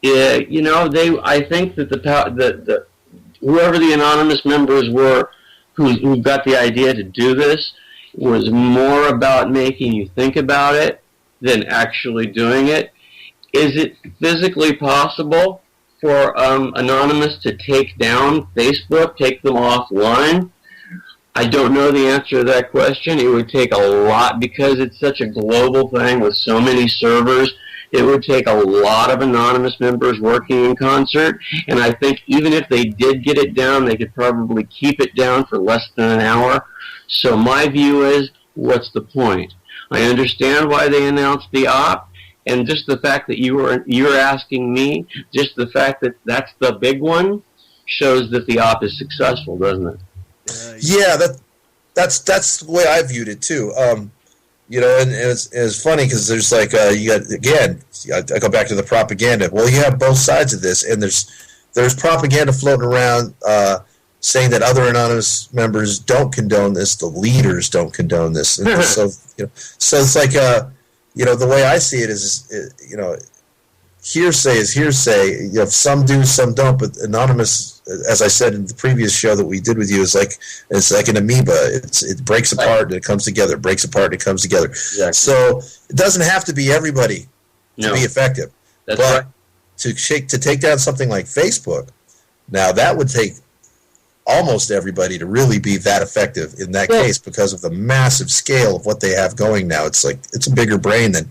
I think that the whoever the anonymous members were who got the idea to do this was more about making you think about it than actually doing it. Is it physically possible for Anonymous to take down Facebook, take them offline? I don't know the answer to that question. It would take a lot, because it's such a global thing with so many servers. It would take a lot of Anonymous members working in concert, and I think even if they did get it down, they could probably keep it down for less than an hour. So my view is, what's the point? I understand why they announced the op, and just the fact that you're asking me, just the fact that that's the big one, shows that the op is successful, doesn't it? Yeah, that's the way I viewed it too. And it's funny because there's like you got, again, I go back to the propaganda. Well, you have both sides of this, and there's propaganda floating around saying that other anonymous members don't condone this, the leaders don't condone this. And so it's like the way I see it is hearsay is hearsay. Some do, some don't. But anonymous, as I said in the previous show that we did with you, it's like an amoeba. It breaks apart and it comes together. It breaks apart and it comes together. Exactly. So it doesn't have to be everybody to be effective. That's right. To take down something like Facebook, now that would take almost everybody to really be that effective in that case, because of the massive scale of what they have going now. It's like it's a bigger brain than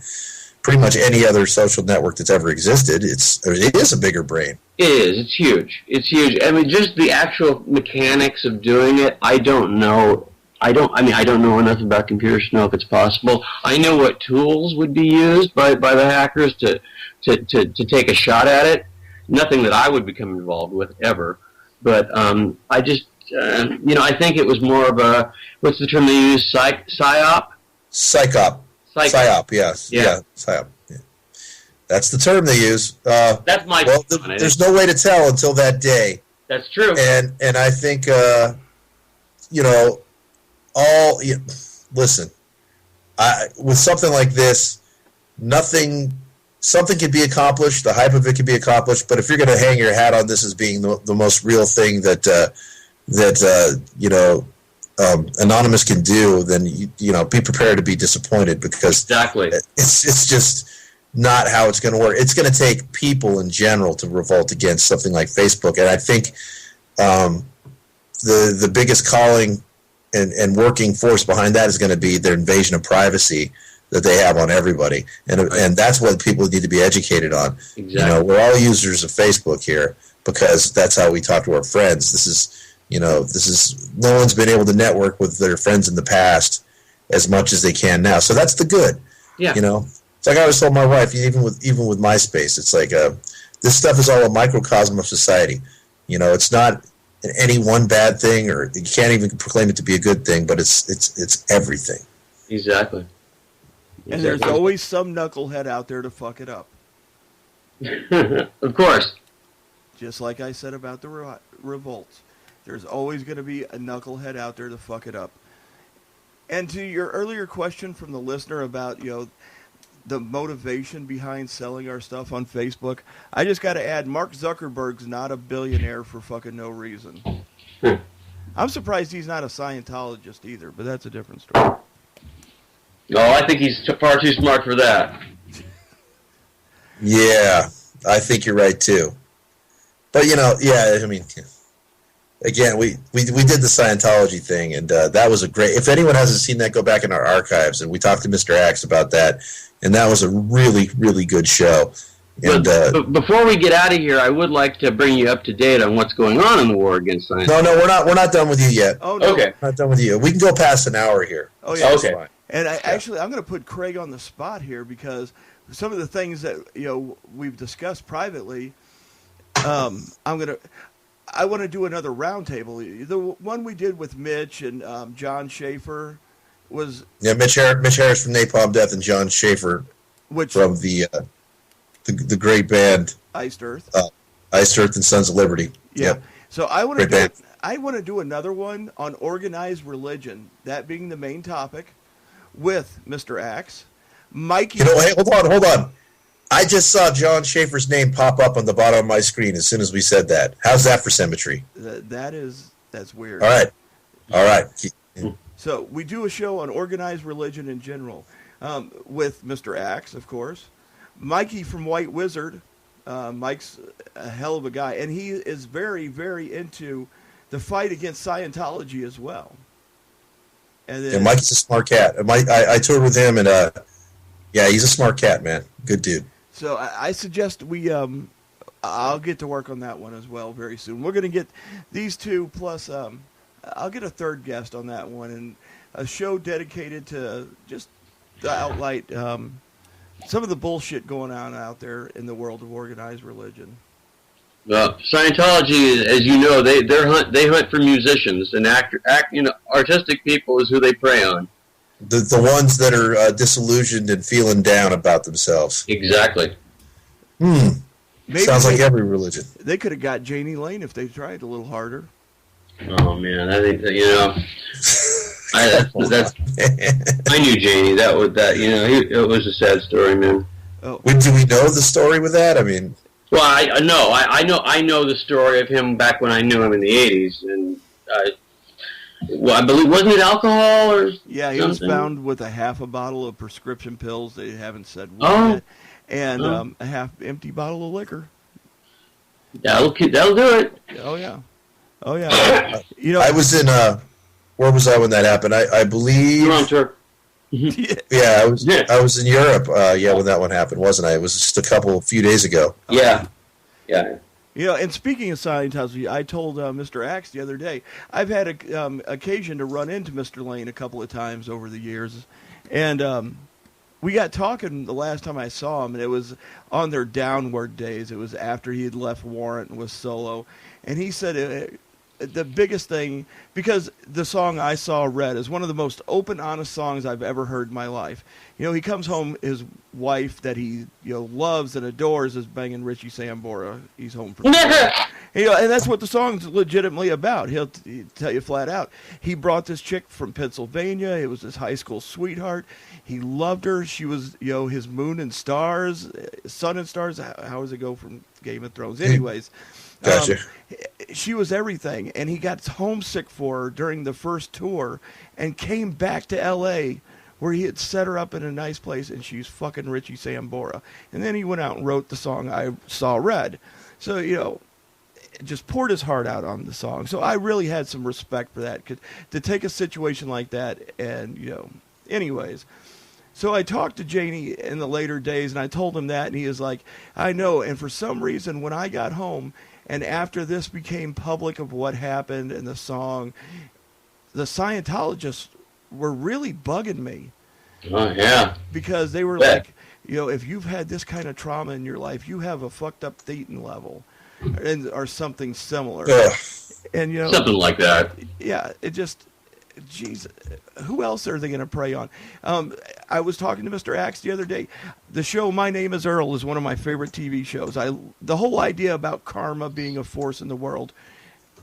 pretty much any other social network that's ever existed. It is a bigger brain. It is. It's huge. It's huge. I mean, just the actual mechanics of doing it, I don't know I don't know enough about computers to know if it's possible. I know what tools would be used by the hackers to take a shot at it. Nothing that I would become involved with ever. But I just, I think it was more of a, what's the term they use, psyop? Psyop, yes. Yeah, psyop. Yeah. That's the term they use. That's my there's no way to tell until that day. That's true. And I think, listen, with something like this, something can be accomplished, the hype of it can be accomplished, but if you're going to hang your hat on this as being the most real thing that Anonymous can do, then be prepared to be disappointed, because exactly it's just not how it's going to work. It's going to take people in general to revolt against something like Facebook, and I think the biggest calling and working force behind that is going to be their invasion of privacy that they have on everybody, and that's what people need to be educated on. Exactly. We're all users of Facebook here because that's how we talk to our friends. This is no one's been able to network with their friends in the past as much as they can now. So that's the good. Yeah. It's like I always told my wife, even with MySpace, it's like this stuff is all a microcosm of society. It's not any one bad thing, or you can't even proclaim it to be a good thing, but it's everything. Exactly. And there's always some knucklehead out there to fuck it up. Of course. Just like I said about the revolts. There's always going to be a knucklehead out there to fuck it up. And to your earlier question from the listener about, the motivation behind selling our stuff on Facebook, I just got to add, Mark Zuckerberg's not a billionaire for fucking no reason. I'm surprised he's not a Scientologist either, but that's a different story. No, I think he's far too smart for that. Yeah, I think you're right too. But again, we did the Scientology thing, and that was a great. If anyone hasn't seen that, go back in our archives, and we talked to Mr. Axe about that, and that was a really, really good show. And but before we get out of here, I would like to bring you up to date on what's going on in the war against Scientology. No, we're not done with you yet. Oh no, okay, not done with you. We can go past an hour here. Oh yeah, okay. And I'm going to put Craig on the spot here, because some of the things that we've discussed privately, I want to do another roundtable. The one we did with Mitch and John Schaefer was Mitch Harris from Napalm Death and John Schaefer from the great band Iced Earth, Iced Earth and Sons of Liberty. Yeah. Yep. So I want to do another one on organized religion, that being the main topic, with Mr. Axe, Mikey. Hey, hold on. I just saw John Schaefer's name pop up on the bottom of my screen as soon as we said that. How's that for symmetry? That's weird. All right. So we do a show on organized religion in general, with Mr. Axe, of course, Mikey from White Wizard. Mike's a hell of a guy, and he is very, very into the fight against Scientology as well. And then, Mike's a smart cat. I toured with him, and he's a smart cat, man. Good dude. So I suggest I'll get to work on that one as well very soon. We're going to get these two, plus I'll get a third guest on that one, and a show dedicated to just the outlight, some of the bullshit going on out there in the world of organized religion. Scientology, as you know, they hunt for musicians, and artistic people is who they prey on. The ones that are disillusioned and feeling down about themselves. Exactly. Sounds like every religion. They could have got Janie Lane if they tried a little harder. Oh man, I think that I knew Janie. It was a sad story, man. Oh. Do we know the story with that? I mean. Well, I know the story of him back when I knew him in the '80s, and I believe, wasn't it alcohol or? Yeah, he was found with a half a bottle of prescription pills. They haven't said what yet, and a half empty bottle of liquor. That'll do it. Oh yeah. I was in where was I when that happened? I believe. You're on tour. I was in Europe. When that one happened, wasn't I? It was just a few days ago. Yeah. You know, and speaking of Scientology, I told Mr. Axe the other day, I've had occasion to run into Mr. Lane a couple of times over the years, and we got talking the last time I saw him, and it was on their downward days. It was after he had left Warrant and was solo, and he said the biggest thing, because the song I Saw Red is one of the most open, honest songs I've ever heard in my life. You know, he comes home, his wife that he loves and adores is banging Richie Sambora. He's home for and that's what the song's legitimately about. He'll tell you flat out. He brought this chick from Pennsylvania. It was his high school sweetheart. He loved her. She was, his moon and stars, sun and stars. How does it go from Game of Thrones? Anyways. Gotcha. She was everything, and he got homesick for her during the first tour and came back to L.A., where he had set her up in a nice place, and she's fucking Richie Sambora. And then he went out and wrote the song I Saw Red. So, just poured his heart out on the song. So I really had some respect for that, 'cause to take a situation like that and, anyways. So I talked to Janie in the later days, and I told him that, and he was like, I know, and for some reason, when I got home, and after this became public of what happened in the song, the Scientologists were really bugging me. Oh, yeah. Because they were like, if you've had this kind of trauma in your life, you have a fucked up Thetan level or something similar. And, something like that. Yeah, it just... Jeez, who else are they going to prey on? I was talking to Mr. Axe the other day. The show My Name is Earl is one of my favorite TV shows. The whole idea about karma being a force in the world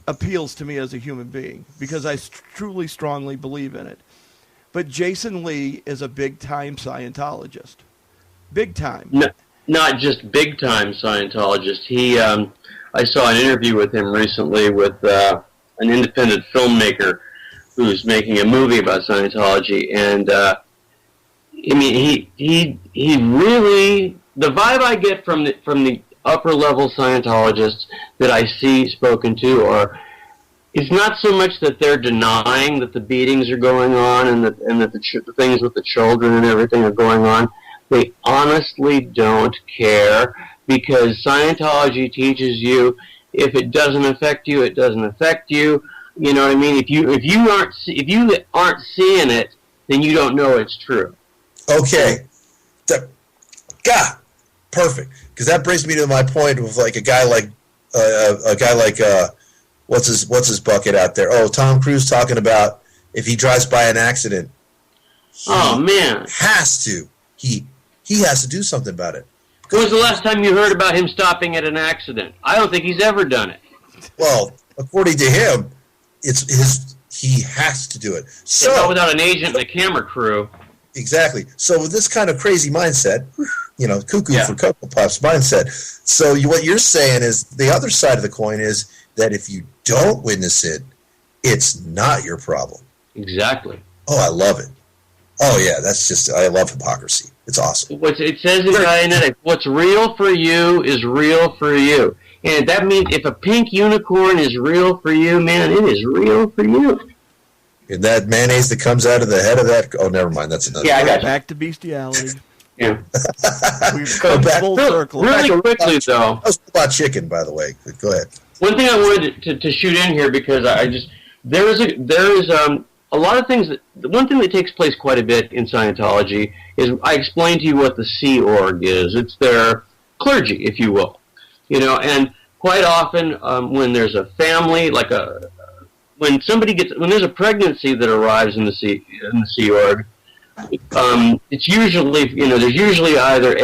appeals to me as a human being because I truly, strongly believe in it. But Jason Lee is a big-time Scientologist. Big time. No, not just big-time Scientologist. I saw an interview with him recently with an independent filmmaker who's making a movie about Scientology, and he really, the vibe I get from the upper level Scientologists that I see spoken to it's not so much that they're denying that the beatings are going on and that the things with the children and everything are going on. They honestly don't care, because Scientology teaches you if it doesn't affect you, it doesn't affect you. You know what I mean? If you aren't seeing it, then you don't know it's true. Okay, God, perfect. Because that brings me to my point of like a guy like what's his bucket out there? Oh, Tom Cruise talking about if he drives by an accident. He has to do something about it. When was the last time you heard about him stopping at an accident? I don't think he's ever done it. Well, according to him, he has to do it. So not without an agent and a camera crew. Exactly. So with this kind of crazy mindset, cuckoo for Cocoa Puffs mindset. So what you're saying is the other side of the coin is that if you don't witness it, it's not your problem. Exactly. Oh, I love it. Oh yeah, I love hypocrisy. It's awesome. It says in Dianetics, what's real for you is real for you. And that means if a pink unicorn is real for you, man, it is real for you. And that mayonnaise that comes out of the head of that... Oh, never mind. That's another... Yeah, I got back to bestiality. Yeah. We've come full circle. Really quickly, though... That was about chicken, by the way. Go ahead. One thing I wanted to shoot in here, because there is a lot of things the one thing that takes place quite a bit in Scientology is I explained to you what the Sea Org is. It's their clergy, if you will. And quite often when there's a family, when there's a pregnancy that arrives in the Sea Org, it's usually, there's usually either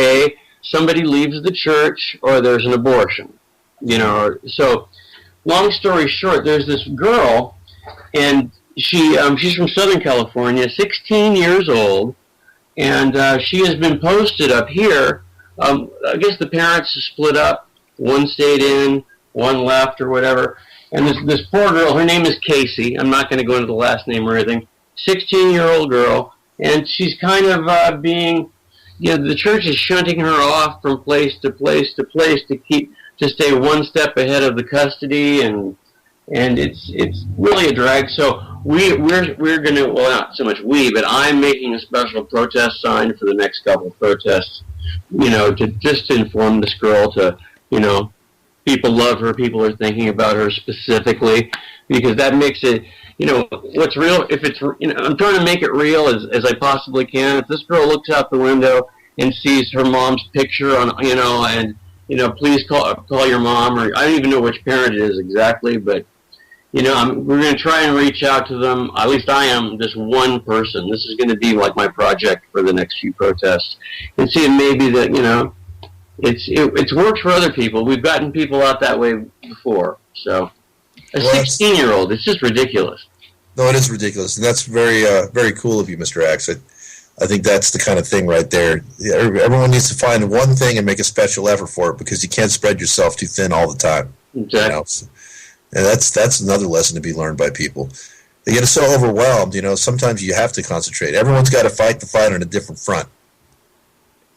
somebody leaves the church or there's an abortion. So long story short, there's this girl, and she's from Southern California, 16 years old, and she has been posted up here. I guess the parents split up. One stayed in, one left, or whatever. And this poor girl, her name is Casey. I'm not going to go into the last name or anything. 16-year-old girl, and she's kind of being, the church is shunting her off from place to place to place to stay one step ahead of the custody, and it's really a drag. So we're going to, well, not so much we, but I'm making a special protest sign for the next couple of protests, to just inform this girl to, people love her, people are thinking about her specifically, because that makes it, what's real, if it's, I'm trying to make it real as I possibly can. If this girl looks out the window and sees her mom's picture on, and, please call your mom, or I don't even know which parent it is exactly, but, we're going to try and reach out to them. At least I am, just one person. This is going to be like my project for the next few protests, and see if maybe that, it's worked for other people. We've gotten people out that way before. So a 16-year-old, it's just ridiculous. No, it is ridiculous, and that's very, very cool of you, Mr. Axe. I think that's the kind of thing right there. Everyone needs to find one thing and make a special effort for it, because you can't spread yourself too thin all the time. Exactly. And that's another lesson to be learned by people. They get so overwhelmed, sometimes you have to concentrate. Everyone's got to fight the fight on a different front.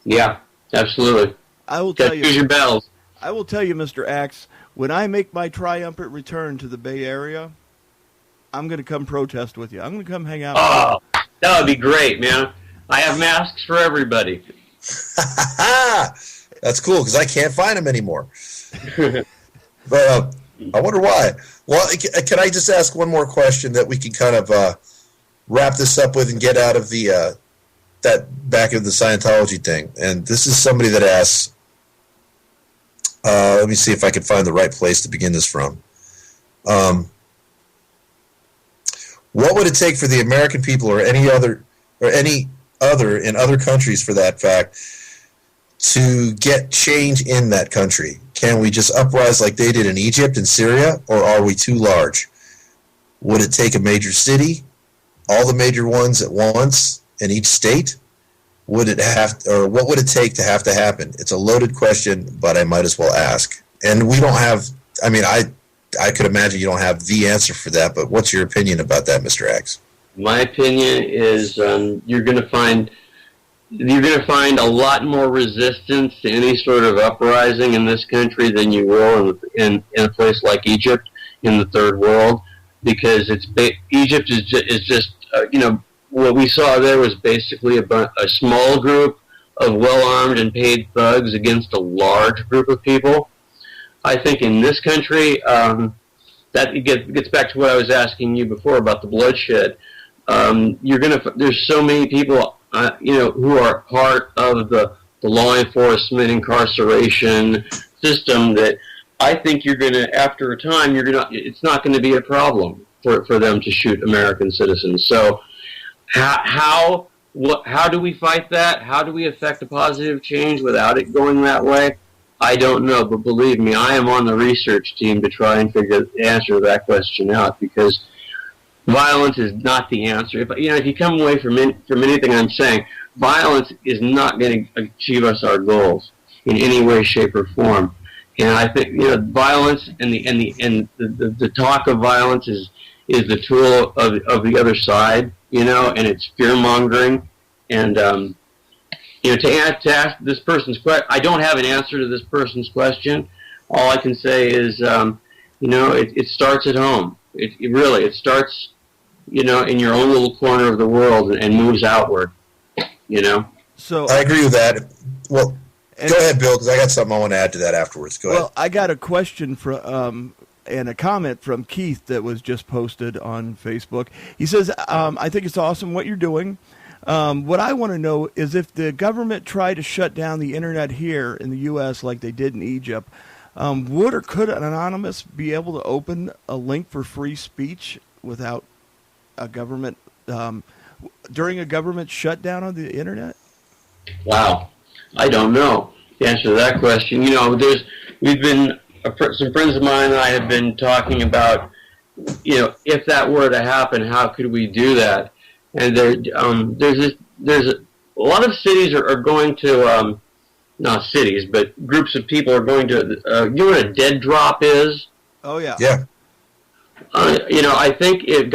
Yeah, absolutely. I will tell you. Use your bells. I will tell you, Mr. Axe, when I make my triumphant return to the Bay Area, I'm going to come protest with you. I'm going to come hang out. Oh, that would be great, man. I have masks for everybody. That's cool, because I can't find them anymore. But I wonder why. Well, can I just ask one more question that we can kind of wrap this up with and get out of the that back of the Scientology thing? And this is somebody that asks, let me see if I can find the right place to begin this from. What would it take for the American people, or any other in other countries for that fact, to get change in that country? Can we just uprise like they did in Egypt and Syria, or are we too large? Would it take a major city, all the major ones at once in each state? Would it have, or what would it take to have to happen? It's a loaded question, but I might as well ask. And we don't have, I mean, I could imagine you don't have the answer for that, but what's your opinion about that, Mr. Axe? My opinion is you're going to find a lot more resistance to any sort of uprising in this country than you will in a place like Egypt in the third world, because Egypt is just what we saw there was basically a small group of well-armed and paid thugs against a large group of people. I think in this country, that gets back to what I was asking you before about the bloodshed. There's so many people, who are part of the law enforcement incarceration system that I think after a time, it's not going to be a problem for them to shoot American citizens. So how do we fight that? How do we affect a positive change without it going that way? I don't know, but believe me, I am on the research team to try and answer that question out, because violence is not the answer. If you come away from anything I'm saying, violence is not going to achieve us our goals in any way, shape, or form. And I think violence and the talk of violence is the tool of the other side, and it's fear mongering. And to ask this person's question, I don't have an answer to this person's question. All I can say is, it starts at home. It starts, in your own little corner of the world and moves outward, So I agree with that. Well, go ahead, Bill, because I got something I want to add to that afterwards. Go ahead. Well, I got a question and a comment from Keith that was just posted on Facebook. He says, I think it's awesome what you're doing. What I want to know is if the government tried to shut down the internet here in the U.S. like they did in Egypt, would or could an anonymous be able to open a link for free speech without a government during a government shutdown of the internet? Wow, I don't know the answer to that question. Some friends of mine and I have been talking about, if that were to happen, how could we do that? And there's a lot of cities are going to, not cities, but groups of people are going to, you know what a dead drop is? Oh yeah. Yeah. I think if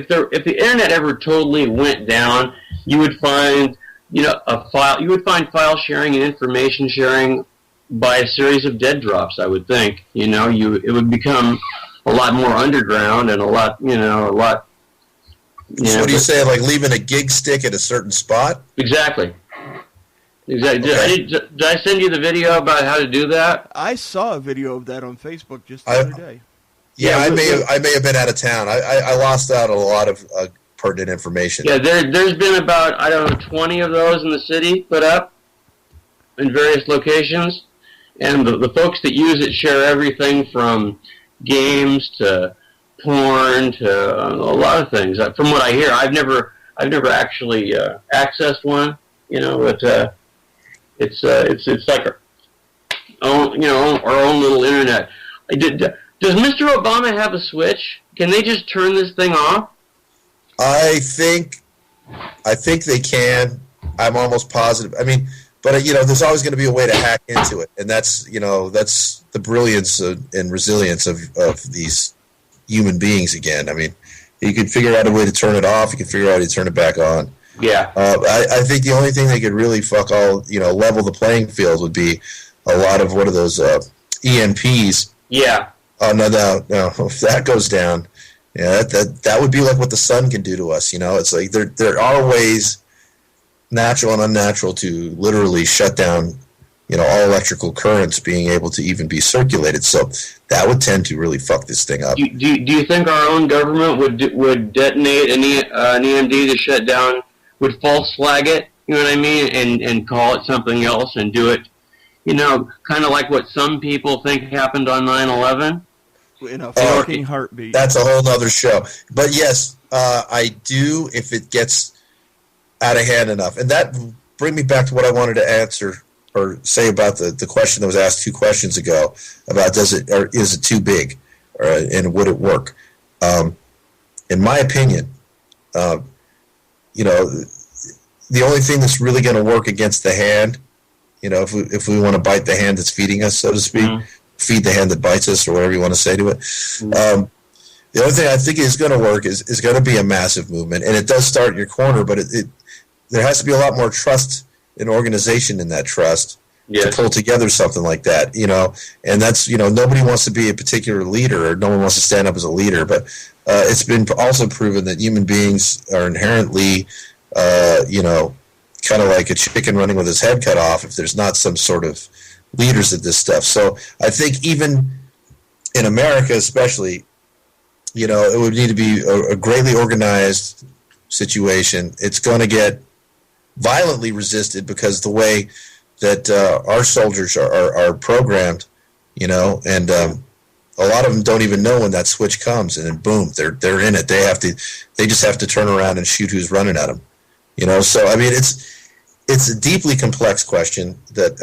the internet ever totally went down, you would find, file sharing and information sharing by a series of dead drops, I would think. It would become a lot more underground and a lot. So what do you say, like leaving a gig stick at a certain spot? Exactly. Exactly. Okay. Did I send you the video about how to do that? I saw a video of that on Facebook just the other day. Yeah, Yeah, I may have been out of town. I lost out on a lot of pertinent information. Yeah, there's been about, I don't know, 20 of those in the city put up in various locations. And the folks that use it share everything from games to porn to a lot of things. From what I hear, I've never actually accessed one, but it's like our own, our own little internet. Does Mr. Obama have a switch? Can they just turn this thing off? I think they can. I'm almost positive. I mean, but there's always going to be a way to hack into it, and that's the brilliance and resilience of these human beings. Again, I mean, you can figure out a way to turn it off. You can figure out how to turn it back on. Yeah. I think the only thing they could really level the playing field would be a lot of what are those EMPs. Yeah. Oh no! If that goes down, yeah, that would be like what the sun can do to us. It's like there are ways, natural and unnatural, to literally shut down, all electrical currents being able to even be circulated. So that would tend to really fuck this thing up. Do you think our own government would detonate an EMD to shut down? Would false flag it? You know what I mean? And call it something else and do it. Kind of like what some people think happened on 9/11. In a fucking heartbeat. That's a whole nother show. But yes, I do if it gets out of hand enough. And that brings me back to what I wanted to answer or say about the question that was asked 2 questions ago about is it too big and would it work? In my opinion, the only thing that's really going to work against the hand, if we want to bite the hand that's feeding us, so to speak, feed the hand that bites us, or whatever you want to say to it. The only thing I think is going to work is going to be a massive movement, and it does start in your corner, but there has to be a lot more trust and organization in that trust to pull together something like that, and that's, nobody wants to be a particular leader, or no one wants to stand up as a leader, but it's been also proven that human beings are inherently, kind of like a chicken running with his head cut off if there's not some sort of leaders of this stuff. So I think even in America especially, it would need to be a greatly organized situation. It's going to get violently resisted because the way that our soldiers are programmed, and a lot of them don't even know when that switch comes, and then boom, they're in it. They just have to turn around and shoot who's running at them. So I mean, it's a deeply complex question that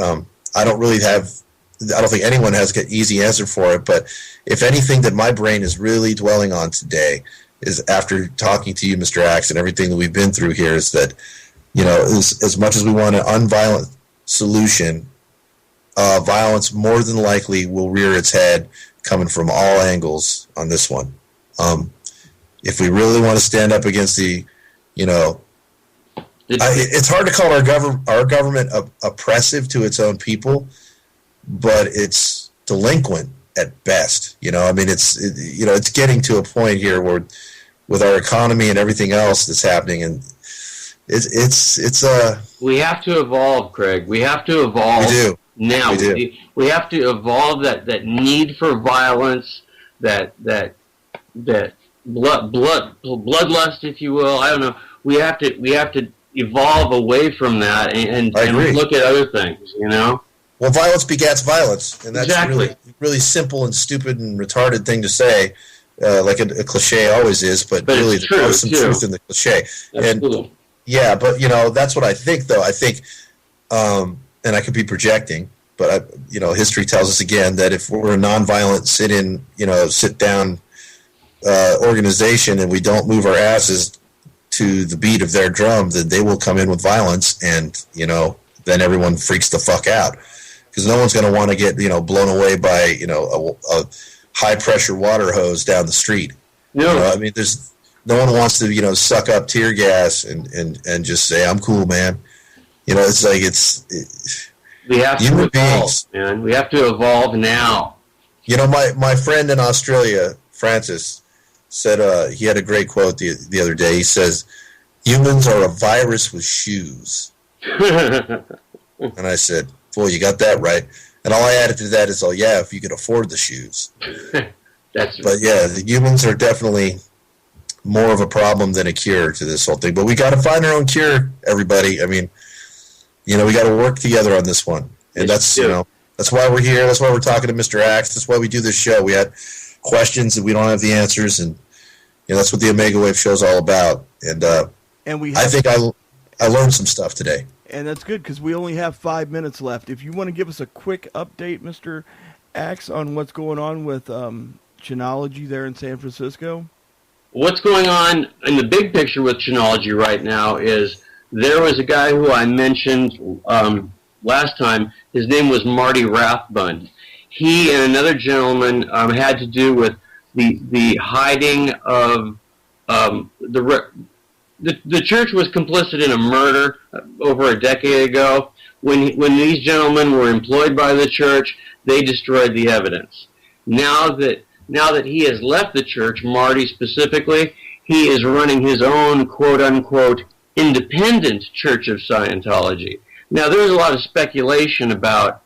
I don't think anyone has an easy answer for it. But if anything that my brain is really dwelling on today is, after talking to you, Mr. Axe, and everything that we've been through here, is that, as much as we want an unviolent solution, violence more than likely will rear its head coming from all angles on this one. If we really want to stand up against the, it's hard to call our government oppressive to its own people, but it's delinquent at best. I mean, it's getting to a point here where, with our economy and everything else that's happening, and it's we have to evolve, Craig. We have to evolve. We do. Now. We have to evolve that need for violence, that bloodlust, if you will. I don't know. We have to evolve away from that and look at other things. Well, violence begets violence, and that's exactly. really simple and stupid and retarded thing to say, like a cliche always is. But really, there's some truth in the cliche. Absolutely. Yeah, but that's what I think, though. I think, and I could be projecting, but history tells us again that if we're a nonviolent sit down organization, and we don't move our asses to the beat of their drum, then they will come in with violence, and then everyone freaks the fuck out, because no one's going to want to get blown away by a high pressure water hose down the street. No, I mean, there's no one wants to suck up tear gas and just say, I'm cool, man. It's like we have to evolve, beings, man. We have to evolve now. My friend in Australia, Francis, said he had a great quote the other day. He says, "Humans are a virus with shoes." And I said, "Boy, you got that right." And all I added to that is, "Oh yeah, if you could afford the shoes." But yeah, the humans are definitely more of a problem than a cure to this whole thing. But we got to find our own cure, everybody. I mean, we got to work together on this one, and that's that's why we're here. That's why we're talking to Mr. Axe. That's why we do this show. We had questions and we don't have the answers, and that's what the Omega Wave show is all about. And I think I learned some stuff today. And that's good because we only have 5 minutes left. If you want to give us a quick update, Mr. Axe, on what's going on with Chinology there in San Francisco. What's going on in the big picture with Chinology right now is there was a guy who I mentioned last time. His name was Marty Rathbun. He and another gentleman had to do with the hiding of the church was complicit in a murder over a decade ago. When these gentlemen were employed by the church, they destroyed the evidence. Now that he has left the church, Marty specifically, he is running his own quote-unquote independent Church of Scientology. Now, there's a lot of speculation about,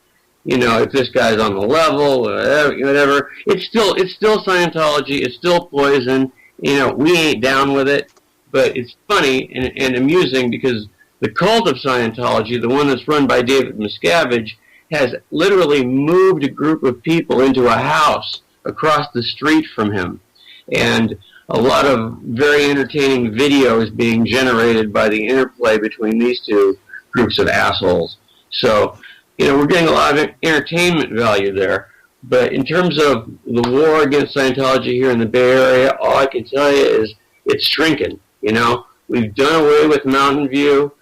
if this guy's on the level, whatever. It's still Scientology. It's still poison. We ain't down with it. But it's funny and amusing because the cult of Scientology, the one that's run by David Miscavige, has literally moved a group of people into a house across the street from him. And a lot of very entertaining videos being generated by the interplay between these two groups of assholes. So, we're getting a lot of entertainment value there. But in terms of the war against Scientology here in the Bay Area, all I can tell you is it's shrinking. We've done away with Mountain View.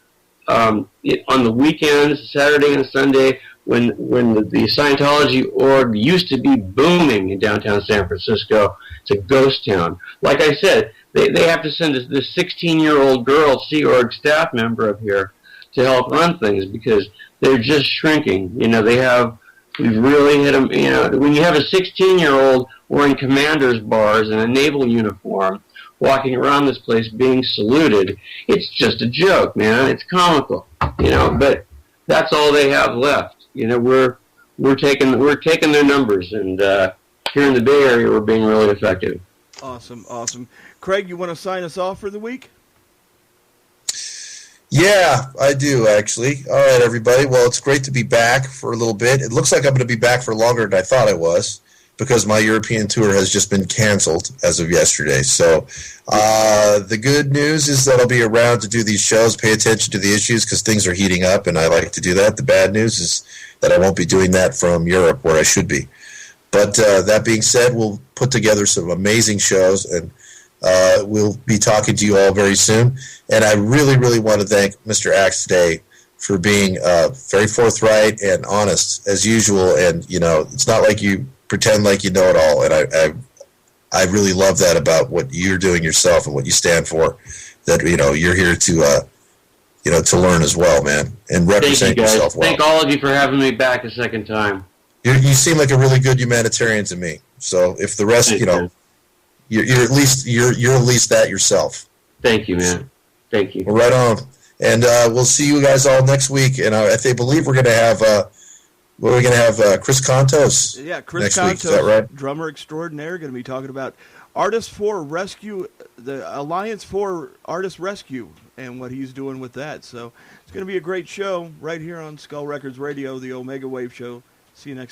On the weekends, Saturday and Sunday, when the Scientology org used to be booming in downtown San Francisco, it's a ghost town. Like I said, they have to send this 16-year-old girl, Sea Org staff member up here to help run things because they're just shrinking. We've really hit them. When you have a 16-year-old wearing commander's bars and a naval uniform, walking around this place being saluted, it's just a joke, man. It's comical, but that's all they have left. We're taking their numbers, and here in the Bay Area, we're being really effective. Awesome. Craig, you want to sign us off for the week? Yeah, I do, actually. All right, everybody. Well, it's great to be back for a little bit. It looks like I'm going to be back for longer than I thought I was, because my European tour has just been canceled as of yesterday. So the good news is that I'll be around to do these shows, pay attention to the issues, because things are heating up, and I like to do that. The bad news is that I won't be doing that from Europe, where I should be. But that being said, we'll put together some amazing shows, and we'll be talking to you all very soon. And I really, really want to thank Mr. Axe today for being very forthright and honest, as usual. And, it's not like you pretend like you know it all, and I really love that about what you're doing yourself and what you stand for. That you're here to to learn as well, man, and represent yourself well. Thank all of you for having me back a second time. You seem like a really good humanitarian to me. So if the rest, you're at least that yourself. Thank you, man. Thank you. Well, right on, and we'll see you guys all next week. And I believe we're going to have. What are we going to have? Chris Contos. Yeah, Chris next Contos, week. Is that right? Drummer extraordinaire, going to be talking about Artists for Rescue, the Alliance for Artist Rescue, and what he's doing with that. So it's going to be a great show right here on Skull Records Radio, the Omega Wave Show. See you next.